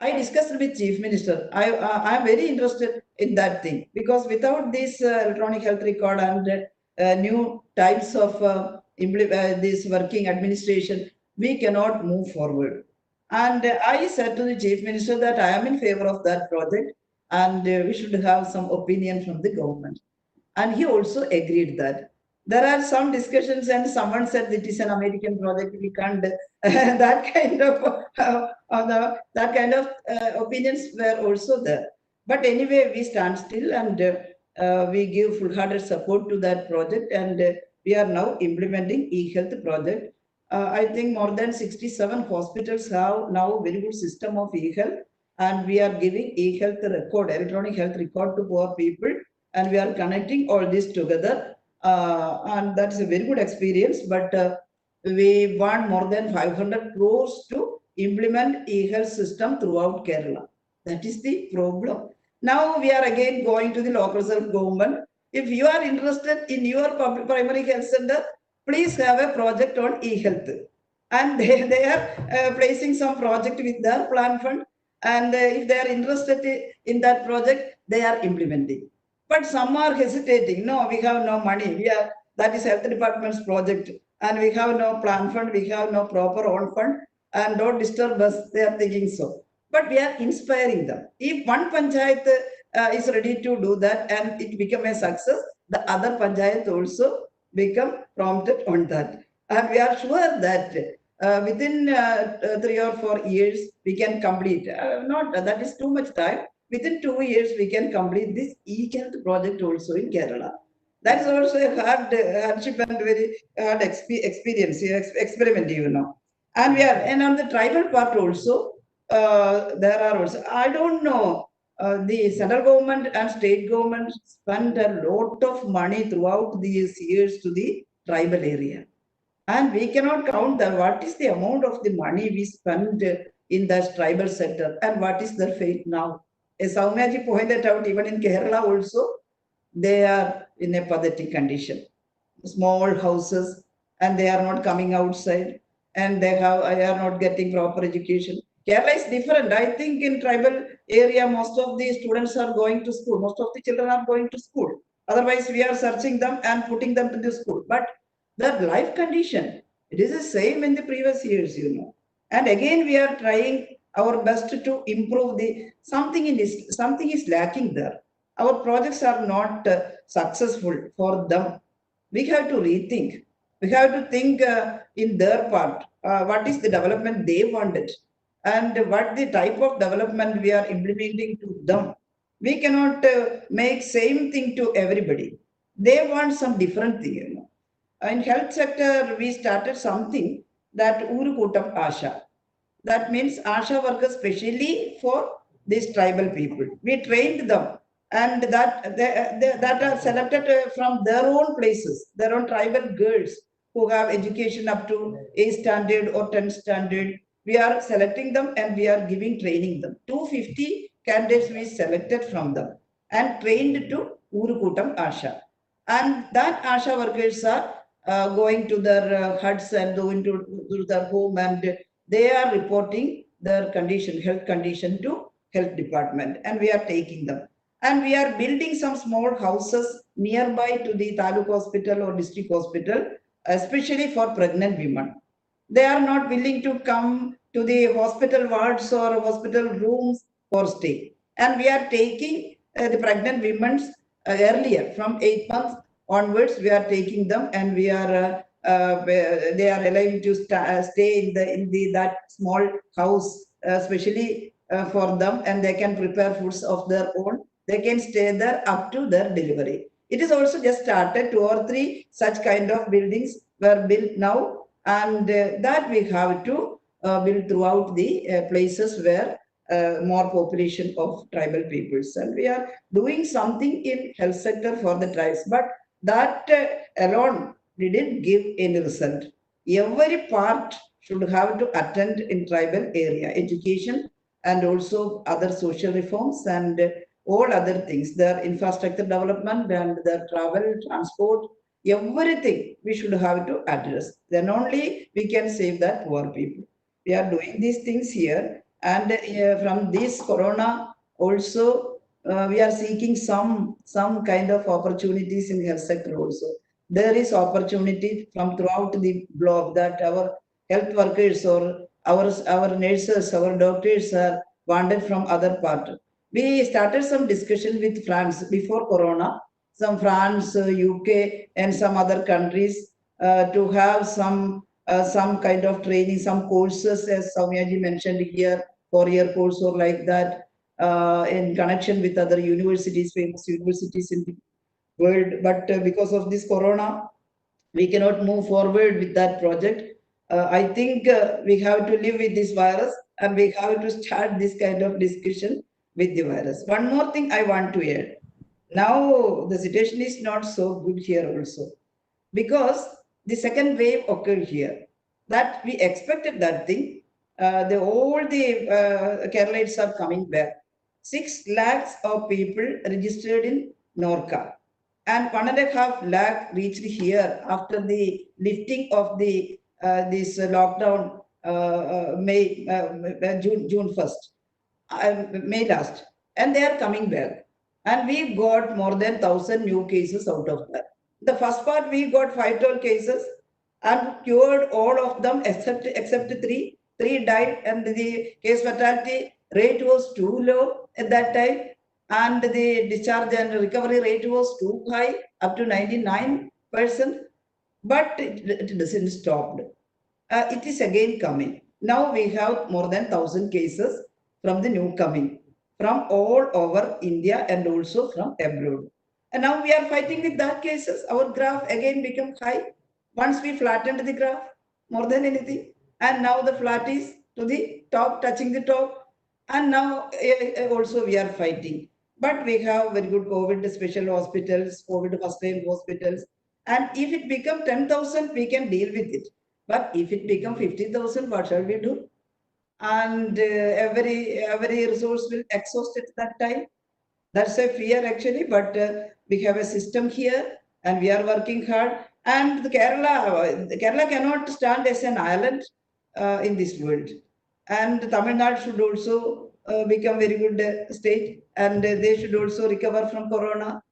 I discussed with Chief Minister. I am very interested in that thing, because without this electronic health record and new types of this working administration, we cannot move forward. And I said to the Chief Minister that I am in favor of that project, and we should have some opinion from the government. And he also agreed that. There are some discussions, and someone said it is an American project. We can't. That kind of opinions were also there. But anyway, we stand still, and we give full-hearted support to that project. And we are now implementing e-health project. I think more than 67 hospitals have now very good system of e-health, and we are giving e-health record, electronic health record to poor people, and we are connecting all this together. And that's a very good experience, but we want more than 500 crores to implement e-health system throughout Kerala. That is the problem. Now we are again going to the local self-government. If you are interested in your public primary health center, please have a project on e-health. And they are placing some project with their plan fund. And if they are interested in that project, they are implementing. But some are hesitating. No, we have no money. That is health department's project. And we have no plan fund. We have no proper own fund. And don't disturb us. They are thinking so. But we are inspiring them. If one panchayat is ready to do that and it become a success, the other panchayat also become prompted on that. And we are sure that within 3 or 4 years, we can complete. That is too much time. Within 2 years, we can complete this e-health project also in Kerala. That is also a hardship and very hard experience, experiment, you know. And on the tribal part also, there are also, I don't know, the central government and state government spend a lot of money throughout these years to the tribal area. And we cannot count what is the amount of the money we spend in the tribal sector and what is their fate now. As Soumya pointed out, even in Kerala also, they are in a pathetic condition. Small houses, and they are not coming outside, and they are not getting proper education. Kerala is different. I think in tribal area, most of the students are going to school. Most of the children are going to school. Otherwise, we are searching them and putting them to the school. But their life condition, it is the same in the previous years, you know. And again, we are trying our best to improve something is lacking there. Our projects are not successful for them. We have to rethink. We have to think in their part. What is the development they wanted? And what the type of development we are implementing to them. We cannot make same thing to everybody. They want some different thing, you know. In health sector, we started something that 𝐴𝐸𝐴 ASHA. That means ASHA workers specially for these tribal people. We trained them, and that are selected from their own places, their own tribal girls who have education up to 8th standard or 10th standard. We are selecting them and we are training them. 250 candidates we selected from them and trained to 𝐸𝐸𝐴 ASHA. And that ASHA workers are going to their huts and going to their home, and they are reporting their condition, health condition to health department, and we are taking them. And we are building some small houses nearby to the Taluk hospital or district hospital, especially for pregnant women. They are not willing to come to the hospital wards or hospital rooms for stay. And we are taking the pregnant women earlier, from 8 months onwards, we are taking them, and we are they are allowed to stay in that small house, especially for them, and they can prepare foods of their own. They can stay there up to their delivery. It is also just started. 2 or 3 such kind of buildings were built now, and that we have to build throughout the places where more population of tribal peoples. And we are doing something in health sector for the tribes, but that alone didn't give any result. Every part should have to attend in tribal area, education and also other social reforms and all other things, their infrastructure development and their travel, transport, everything we should have to address. Then only we can save that poor people. We are doing these things here, and from this corona also we are seeking some kind of opportunities in health sector also. There is opportunity from throughout the globe that our health workers or our nurses, our doctors are wanted from other part. We started some discussion with France before corona, some France, UK, and some other countries to have some kind of training, some courses, as Soumya mentioned here, 4-year course or like that, in connection with other universities, famous universities in the world. But because of this corona, We cannot move forward with that project. I think we have to live with this virus and we have to start this kind of discussion with the virus. One more thing I want to add. Now the situation is not so good here also because the second wave occurred here. That we expected that thing. All the Keralites are coming back. 6 lakhs of people registered in Norca and 1.5 lakh reached here after the lifting of the this lockdown June 1st, May last, and they are coming back. And we got more than 1,000 new cases out of that. The first part we got 5 cases and cured all of them except three. 3 died, and the case fatality rate was too low at that time, and the discharge and recovery rate was too high, up to 99%. But it doesn't stop. It is again coming. Now we have more than 1,000 cases from the new coming, from all over India and also from abroad. And now we are fighting with that cases. Our graph again become high. Once we flattened the graph more than anything. And now the flat is to the top, touching the top. And now also we are fighting. But we have very good COVID special hospitals, COVID first line hospitals. And if it become 10,000, we can deal with it. But if it become 50,000, what shall we do? And every resource will exhaust at that time. That's a fear actually, but we have a system here and we are working hard. And the Kerala cannot stand as an island in this world. And Tamil Nadu should also become very good state, and they should also recover from corona.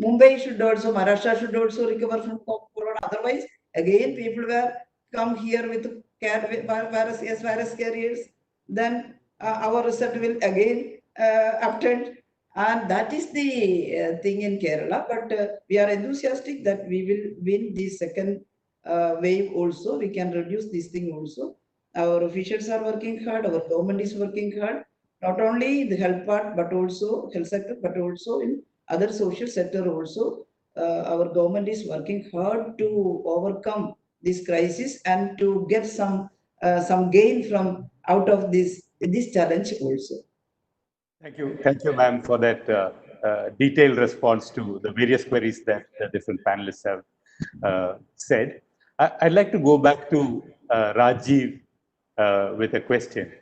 Mumbai should also, Maharashtra should also recover from corona. Otherwise, again, people will come here with virus carriers. Then our result will again upturned. And that is the thing in Kerala. But we are enthusiastic that we will win the second wave also. We can reduce this thing also. Our officials are working hard. Our government is working hard. Not only the health part, but also health sector, but also in other social sector also. Our government is working hard to overcome this crisis and to get some gain from out of this challenge also. Thank you, ma'am, for that detailed response to the various queries that the different panelists have said. I'd like to go back to Rajiv with a question.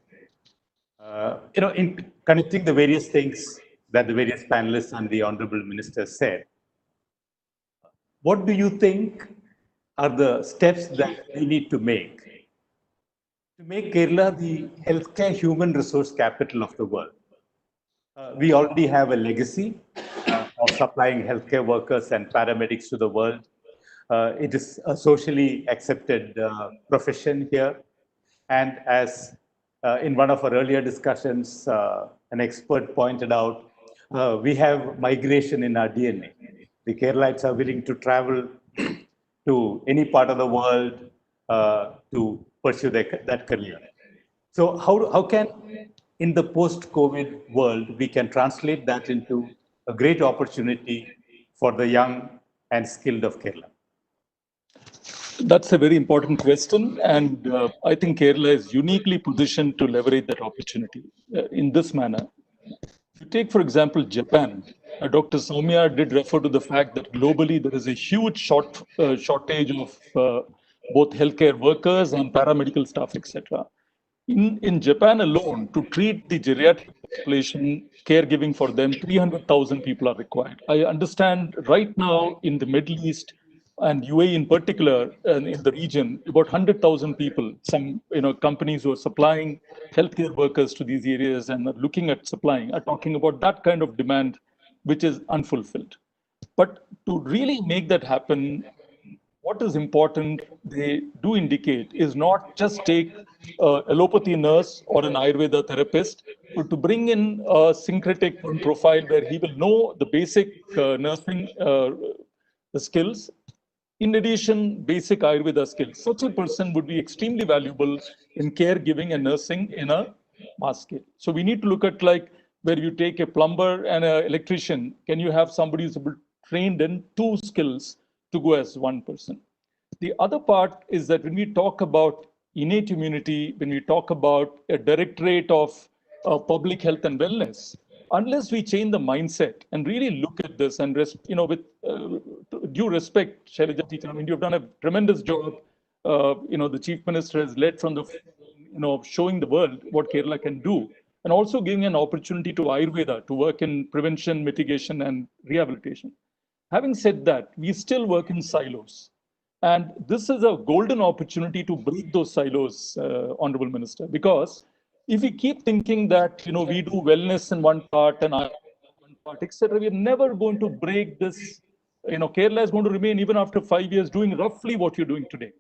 In connecting the various things that the various panelists and the Honorable Minister said, what do you think are the steps that we need to make Kerala the healthcare human resource capital of the world? We already have a legacy of supplying healthcare workers and paramedics to the world. It is a socially accepted profession here. And as in one of our earlier discussions, an expert pointed out, we have migration in our DNA. The Keralites are willing to travel to any part of the world to pursue that career. So how can, in the post-COVID world, we can translate that into a great opportunity for the young and skilled of Kerala? That's a very important question. And I think Kerala is uniquely positioned to leverage that opportunity in this manner. If you take, for example, Japan, Dr. Soumya did refer to the fact that globally there is a huge shortage of both healthcare workers and paramedical staff, etc. In Japan alone, to treat the geriatric population, caregiving for them, 300,000 people are required. I understand right now in the Middle East and UAE in particular, in the region, about 100,000 people, some companies who are supplying healthcare workers to these areas and are looking at supplying, are talking about that kind of demand, which is unfulfilled. But to really make that happen, what is important, they do indicate, is not just take an allopathy nurse or an Ayurveda therapist, but to bring in a syncretic profile where he will know the basic nursing skills. In addition, basic Ayurveda skills. Such a person would be extremely valuable in caregiving and nursing in a mass scale. So we need to look at like where you take a plumber and an electrician, can you have somebody who's trained in 2 skills to go as one person? The other part is that when we talk about innate immunity, when we talk about a directorate of public health and wellness, unless we change the mindset and really look at this and, with due respect, Shailaja teacher, I mean, you've done a tremendous job. The Chief Minister has led from the, showing the world what Kerala can do, and also giving an opportunity to Ayurveda to work in prevention, mitigation, and rehabilitation. Having said that, we still work in silos. And this is a golden opportunity to break those silos, Honorable Minister, because if we keep thinking that, we do wellness in one part and one part, etc., we're never going to break this. Kerala is going to remain, even after 5 years, doing roughly what you're doing today.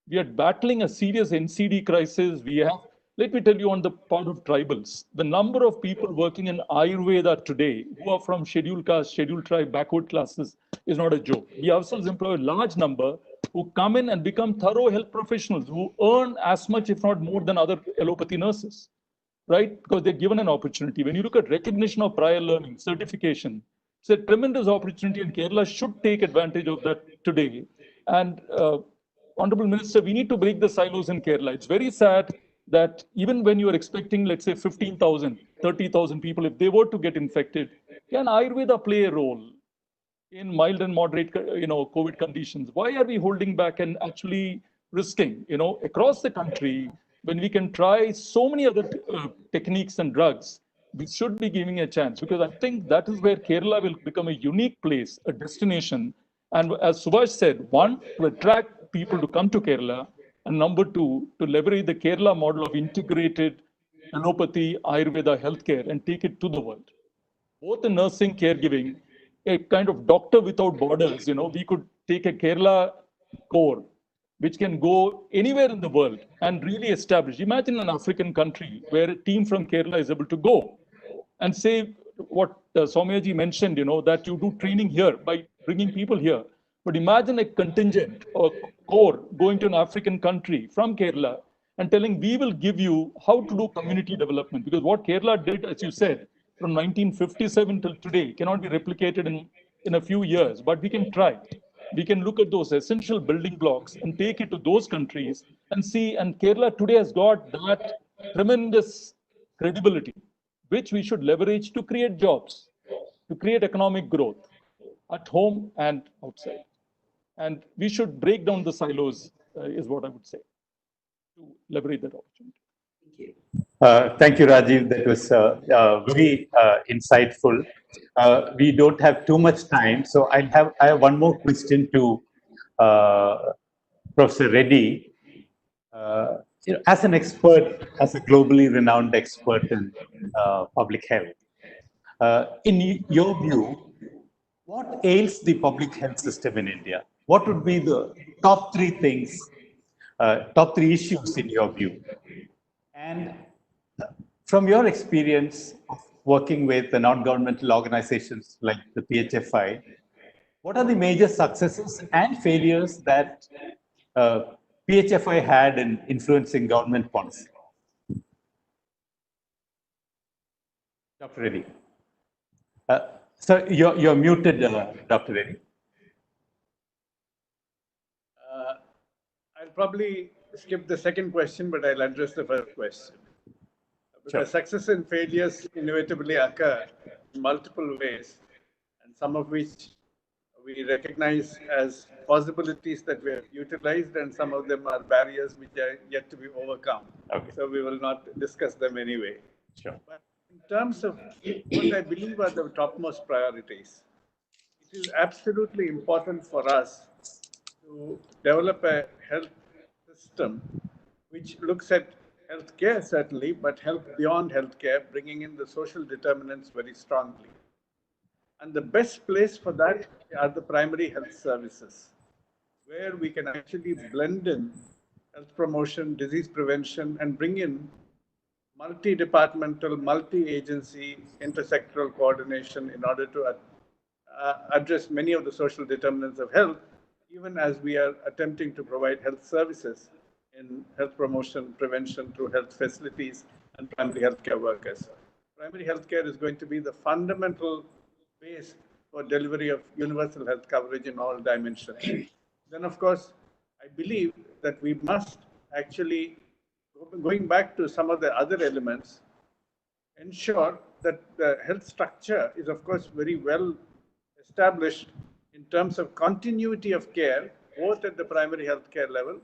We are battling a serious NCD crisis. We have, let me tell you, on the part of tribals, the number of people working in Ayurveda today who are from scheduled caste, scheduled tribe, backward classes is not a joke. We ourselves employ a large number who come in and become thorough health professionals who earn as much, if not more, than other allopathy nurses, right? Because they're given an opportunity. When you look at recognition of prior learning, certification, it's a tremendous opportunity, and Kerala should take advantage of that today. And Honorable Minister, we need to break the silos in Kerala. It's very sad that even when you are expecting, let's say, 15,000, 30,000 people, if they were to get infected, can Ayurveda play a role in mild and moderate, COVID conditions? Why are we holding back and actually risking, across the country, when we can try so many other techniques and drugs? We should be giving a chance, because I think that is where Kerala will become a unique place, a destination. And as Subhash said, one, to attract people to come to Kerala, and number two, to leverage the Kerala model of integrated allopathy, Ayurveda, healthcare, and take it to the world. Both in nursing, caregiving, a kind of doctor without borders. We could take a Kerala core, which can go anywhere in the world and really establish. Imagine an African country where a team from Kerala is able to go and say what Soumya ji mentioned, that you do training here by bringing people here. But imagine a contingent or core going to an African country from Kerala and telling, we will give you how to do community development. Because what Kerala did, as you said, from 1957 till today cannot be replicated in a few years, but we can try. We can look at those essential building blocks and take it to those countries and see. And Kerala today has got that tremendous credibility, which we should leverage to create jobs, to create economic growth at home and outside. And we should break down the silos, is what I would say, to leverage that opportunity. Thank you. Thank you, Rajiv. That was very insightful. We don't have too much time, so I have one more question to Professor Reddy. As an expert, as a globally renowned expert in public health, in your view, what ails the public health system in India? What would be the top three things, top three issues in your view? And from your experience of working with the non-governmental organizations like the PHFI, what are the major successes and failures that PHFI had in influencing government policy? Dr. Reddy. So you're muted, Dr. Reddy. I'll probably skip the second question, but I'll address the first question. Because success and failures inevitably occur in multiple ways, and some of which we recognize as possibilities that we have utilized, and some of them are barriers which are yet to be overcome. Okay. So we will not discuss them anyway. Sure. But in terms of what I believe are the topmost priorities, it is absolutely important for us to develop a health system which looks at healthcare certainly, but health beyond healthcare, bringing in the social determinants very strongly. And the best place for that are the primary health services, where we can actually blend in health promotion, disease prevention, and bring in multi-departmental, multi-agency, intersectoral coordination in order to address many of the social determinants of health, even as we are attempting to provide health services in health promotion, prevention through health facilities and primary healthcare workers. Primary healthcare is going to be the fundamental base for delivery of universal health coverage in all dimensions. Then, of course, I believe that we must actually, going back to some of the other elements, ensure that the health structure is, of course, very well established in terms of continuity of care, both at the primary health care level,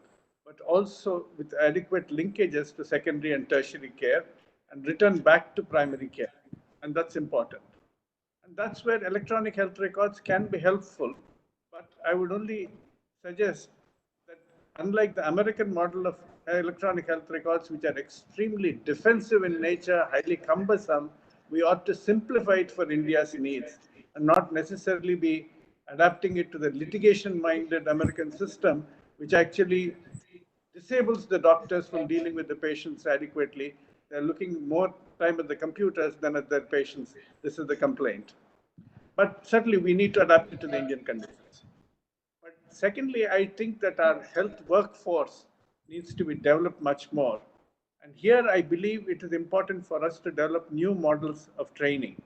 but also with adequate linkages to secondary and tertiary care, and return back to primary care. And that's important. And that's where electronic health records can be helpful. But I would only suggest that, unlike the American model of electronic health records, which are extremely defensive in nature, highly cumbersome, we ought to simplify it for India's needs and not necessarily be adapting it to the litigation-minded American system, which actually disables the doctors from dealing with the patients adequately. They're looking more time at the computers than at their patients. This is the complaint. But certainly we need to adapt it to the Indian conditions. But secondly, I think that our health workforce needs to be developed much more. And here I believe it is important for us to develop new models of training.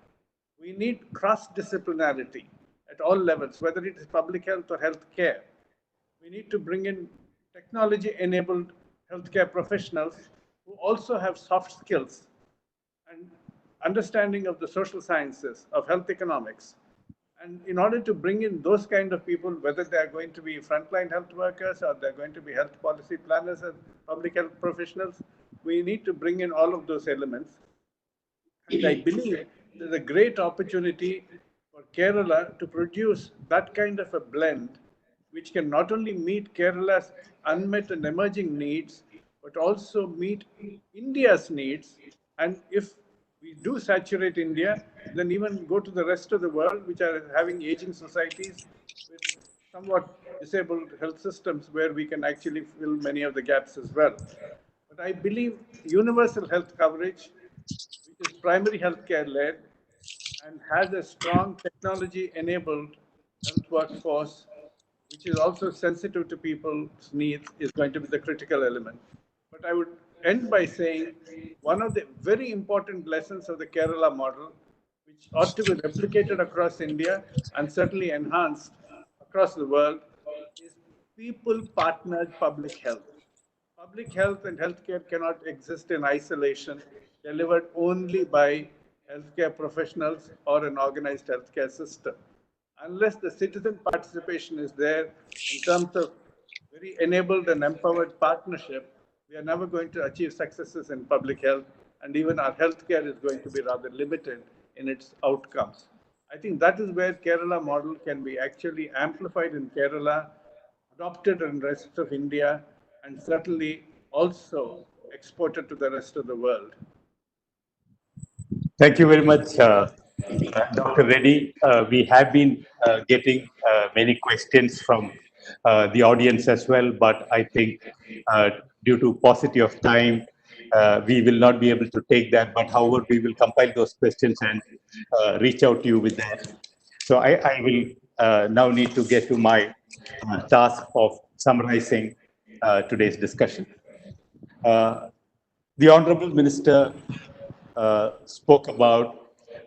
We need cross-disciplinarity at all levels, whether it is public health or health care. We need to bring in technology-enabled healthcare professionals who also have soft skills and understanding of the social sciences, of health economics. And in order to bring in those kind of people, whether they are going to be frontline health workers or they're going to be health policy planners and public health professionals, we need to bring in all of those elements. And I believe there's a great opportunity for Kerala to produce that kind of a blend, which can not only meet Kerala's unmet and emerging needs, but also meet India's needs. And if we do saturate India, then even go to the rest of the world, which are having aging societies with somewhat disabled health systems, where we can actually fill many of the gaps as well. But I believe universal health coverage, which is primary healthcare led and has a strong technology-enabled health workforce, which is also sensitive to people's needs, is going to be the critical element. But I would end by saying one of the very important lessons of the Kerala model, which ought to be replicated across India and certainly enhanced across the world, is people-partnered public health. Public health and healthcare cannot exist in isolation, delivered only by healthcare professionals or an organized healthcare system. Unless the citizen participation is there in terms of very enabled and empowered partnership, we are never going to achieve successes in public health, and even our healthcare is going to be rather limited in its outcomes. I think that is where Kerala model can be actually amplified in Kerala, adopted in the rest of India, and certainly also exported to the rest of the world. Thank you very much, Dr. Reddy. We have been getting many questions from the audience as well, but I think due to paucity of time, we will not be able to take that. But however, we will compile those questions and reach out to you with that. So I will now need to get to my task of summarizing today's discussion. The Honorable Minister spoke about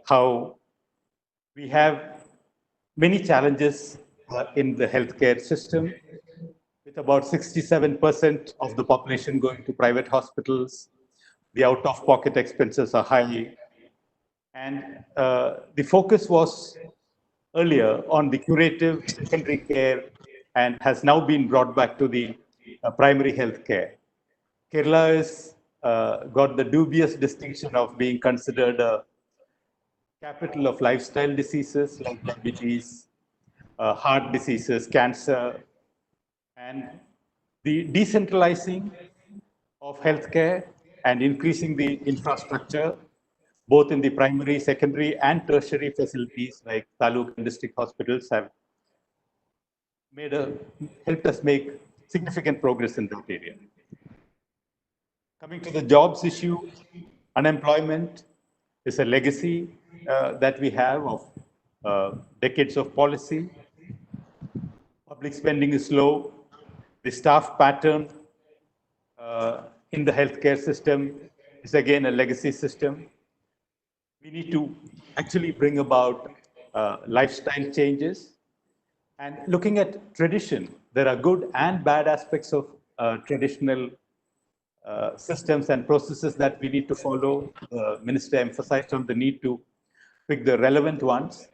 how we have many challenges in the healthcare system, with about 67% of the population going to private hospitals. The out-of-pocket expenses are high. And the focus was earlier on the curative secondary care and has now been brought back to the primary health care. Kerala has got the dubious distinction of being considered a capital of lifestyle diseases like diabetes, heart diseases, cancer, and the decentralizing of healthcare and increasing the infrastructure, both in the primary, secondary, and tertiary facilities like taluk and district hospitals, have helped us make significant progress in that area. Coming to the jobs issue, unemployment is a legacy that we have of decades of policy. Public spending is low. The staff pattern in the healthcare system is again a legacy system. We need to actually bring about lifestyle changes. And looking at tradition, there are good and bad aspects of traditional systems and processes that we need to follow. The minister emphasized on the need to pick the relevant ones.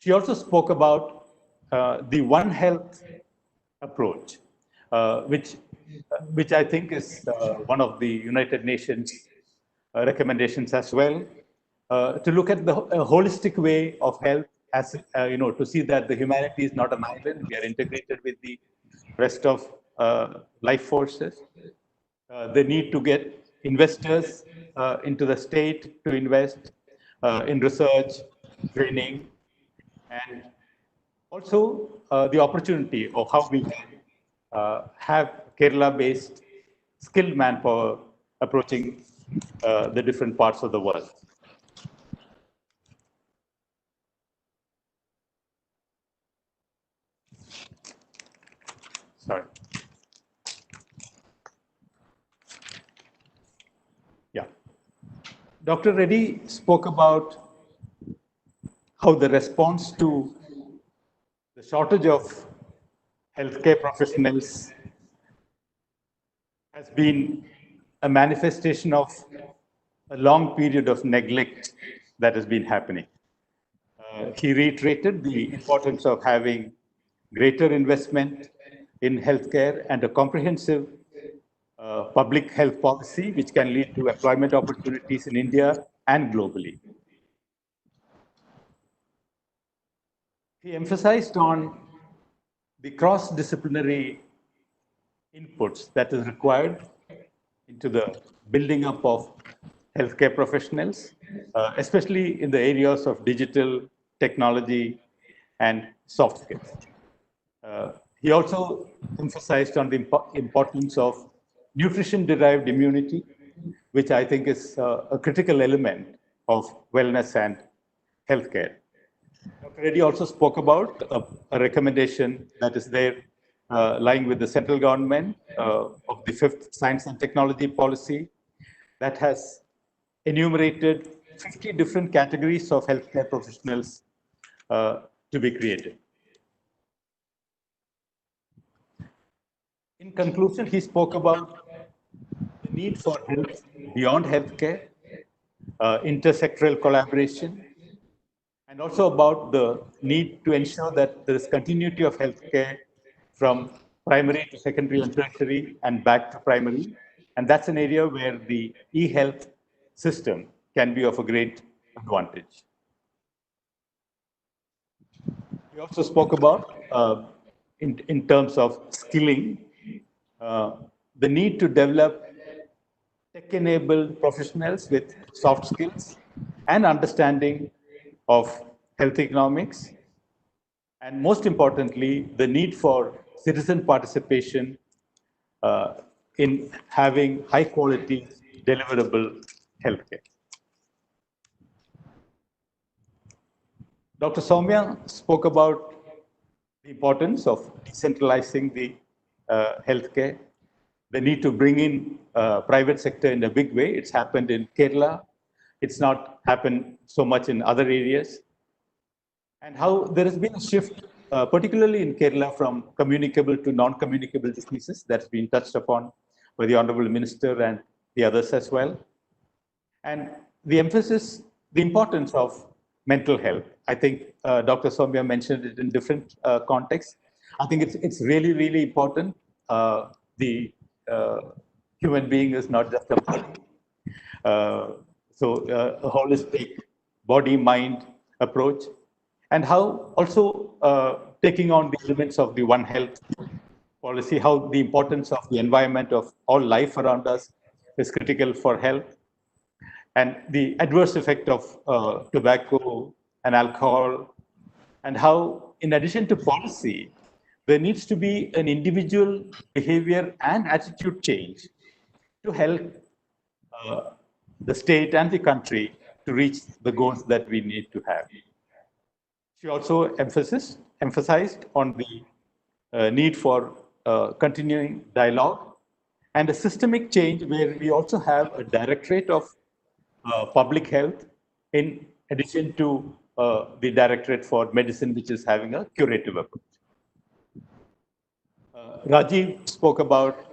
She also spoke about the One Health approach, which I think is one of the United Nations recommendations as well, to look at the holistic way of health, as to see that the humanity is not an island. We are integrated with the rest of life forces. They need to get investors into the state to invest in research, training, and also the opportunity of how we can have Kerala-based skilled manpower approaching the different parts of the world. Sorry. Yeah. Dr. Reddy spoke about how the response to the shortage of healthcare professionals has been a manifestation of a long period of neglect that has been happening. He reiterated the importance of having greater investment in healthcare and a comprehensive public health policy, which can lead to employment opportunities in India and globally. He emphasized on the cross-disciplinary inputs that is required into the building up of healthcare professionals, especially in the areas of digital technology and soft skills. He also emphasized on the importance of nutrition-derived immunity, which I think is a critical element of wellness and healthcare. Dr. Reddy also spoke about a recommendation that is there lying with the central government of the 5th Science and Technology Policy that has enumerated 50 different categories of healthcare professionals to be created. In conclusion, he spoke about the need for health beyond healthcare, intersectoral collaboration, and also about the need to ensure that there is continuity of healthcare from primary to secondary and tertiary and back to primary. And that's an area where the e-health system can be of a great advantage. We also spoke about, in terms of skilling, the need to develop tech-enabled professionals with soft skills and understanding of health economics, and most importantly, the need for citizen participation in having high-quality, deliverable healthcare. Dr. Soumya spoke about the importance of decentralizing the healthcare, the need to bring in private sector in a big way. It's happened in Kerala. It's not happened so much in other areas. And how there has been a shift, particularly in Kerala, from communicable to non-communicable diseases that's been touched upon by the Honorable Minister and the others as well. And the emphasis, the importance of mental health. I think Dr. Soumya mentioned it in different contexts. I think it's really, really important. The human being is not just a body. So a holistic body-mind approach, and how also taking on the elements of the One Health policy, how the importance of the environment of all life around us is critical for health, and the adverse effect of tobacco and alcohol, and how, in addition to policy, there needs to be an individual behavior and attitude change to help the state and the country to reach the goals that we need to have. She also emphasized on the need for continuing dialogue and a systemic change where we also have a directorate of public health in addition to the directorate for medicine, which is having a curative approach. Rajiv spoke about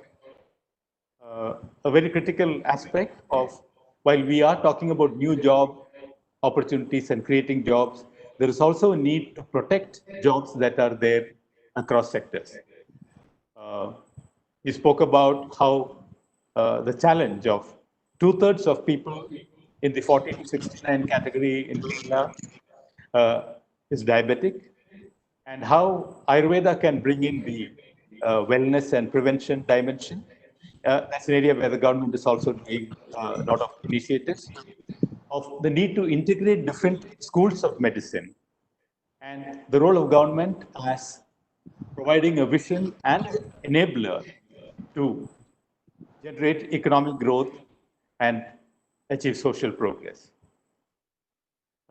a very critical aspect of, while we are talking about new job opportunities and creating jobs, there is also a need to protect jobs that are there across sectors. He spoke about how the challenge of 2/3 of people in the 40 to 69 category in Kerala is diabetic, and how Ayurveda can bring in the wellness and prevention dimension. That's an area where the government is also doing a lot of initiatives of the need to integrate different schools of medicine and the role of government as providing a vision and enabler to generate economic growth and achieve social progress.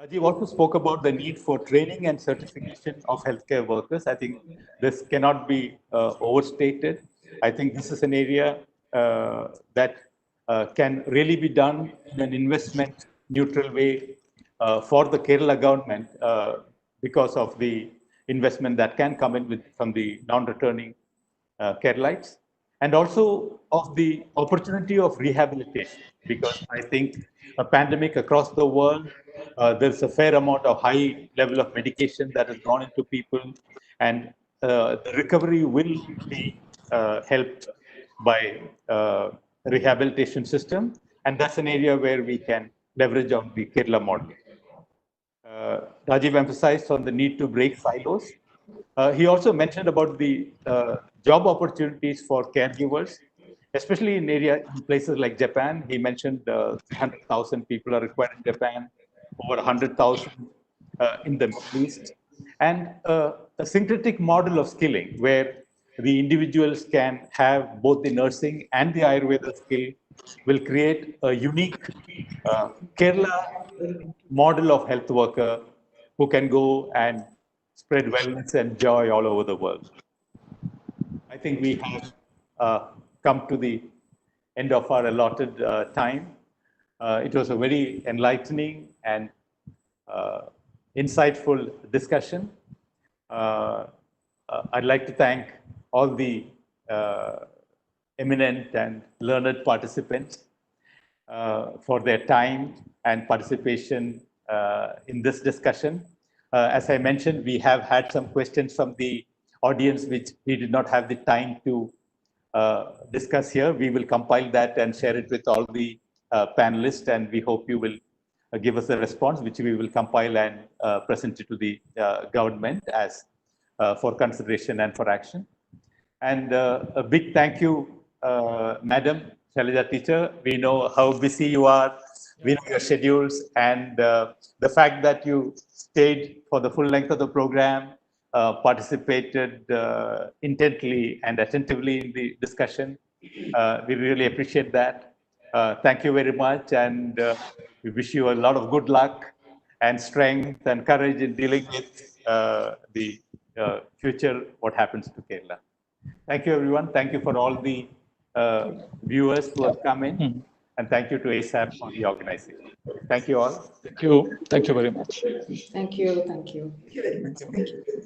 Rajiv also spoke about the need for training and certification of healthcare workers. I think this cannot be overstated. I think this is an area that can really be done in an investment neutral way for the Kerala government because of the investment that can come in from the non-returning Keralites, and also of the opportunity of rehabilitation, because I think a pandemic across the world, there's a fair amount of high level of medication that has gone into people, and the recovery will be helped by rehabilitation system, and that's an area where we can leverage on the Kerala model. Rajiv emphasized on the need to break silos. He also mentioned about the job opportunities for caregivers, especially in places like Japan. He mentioned 300,000 people are required in Japan, over 100,000 in the Middle East, and a syncretic model of skilling where the individuals can have both the nursing and the Ayurveda skill will create a unique Kerala model of health worker who can go and spread wellness and joy all over the world. I think we have come to the end of our allotted time. It was a very enlightening and insightful discussion. I'd like to thank all the eminent and learned participants for their time and participation in this discussion. As I mentioned, we have had some questions from the audience which we did not have the time to discuss here. We will compile that and share it with all the panelists, and we hope you will give us a response, which we will compile and present it to the government as for consideration and for action. And a big thank you, Madam 𝐶𝐈𝐺𝐺 teacher. We know how busy you are, we know your schedules, and the fact that you stayed for the full length of the program, participated intently and attentively in the discussion. We really appreciate that. Thank you very much, and we wish you a lot of good luck and strength and courage in dealing with the future, what happens to Kerala. Thank you, everyone. Thank you for all the viewers who have come in, and thank you to ASAP for the organization. Thank you all. Thank you. Thank you very much. Thank you. Thank you. Thank you very much. Thank you.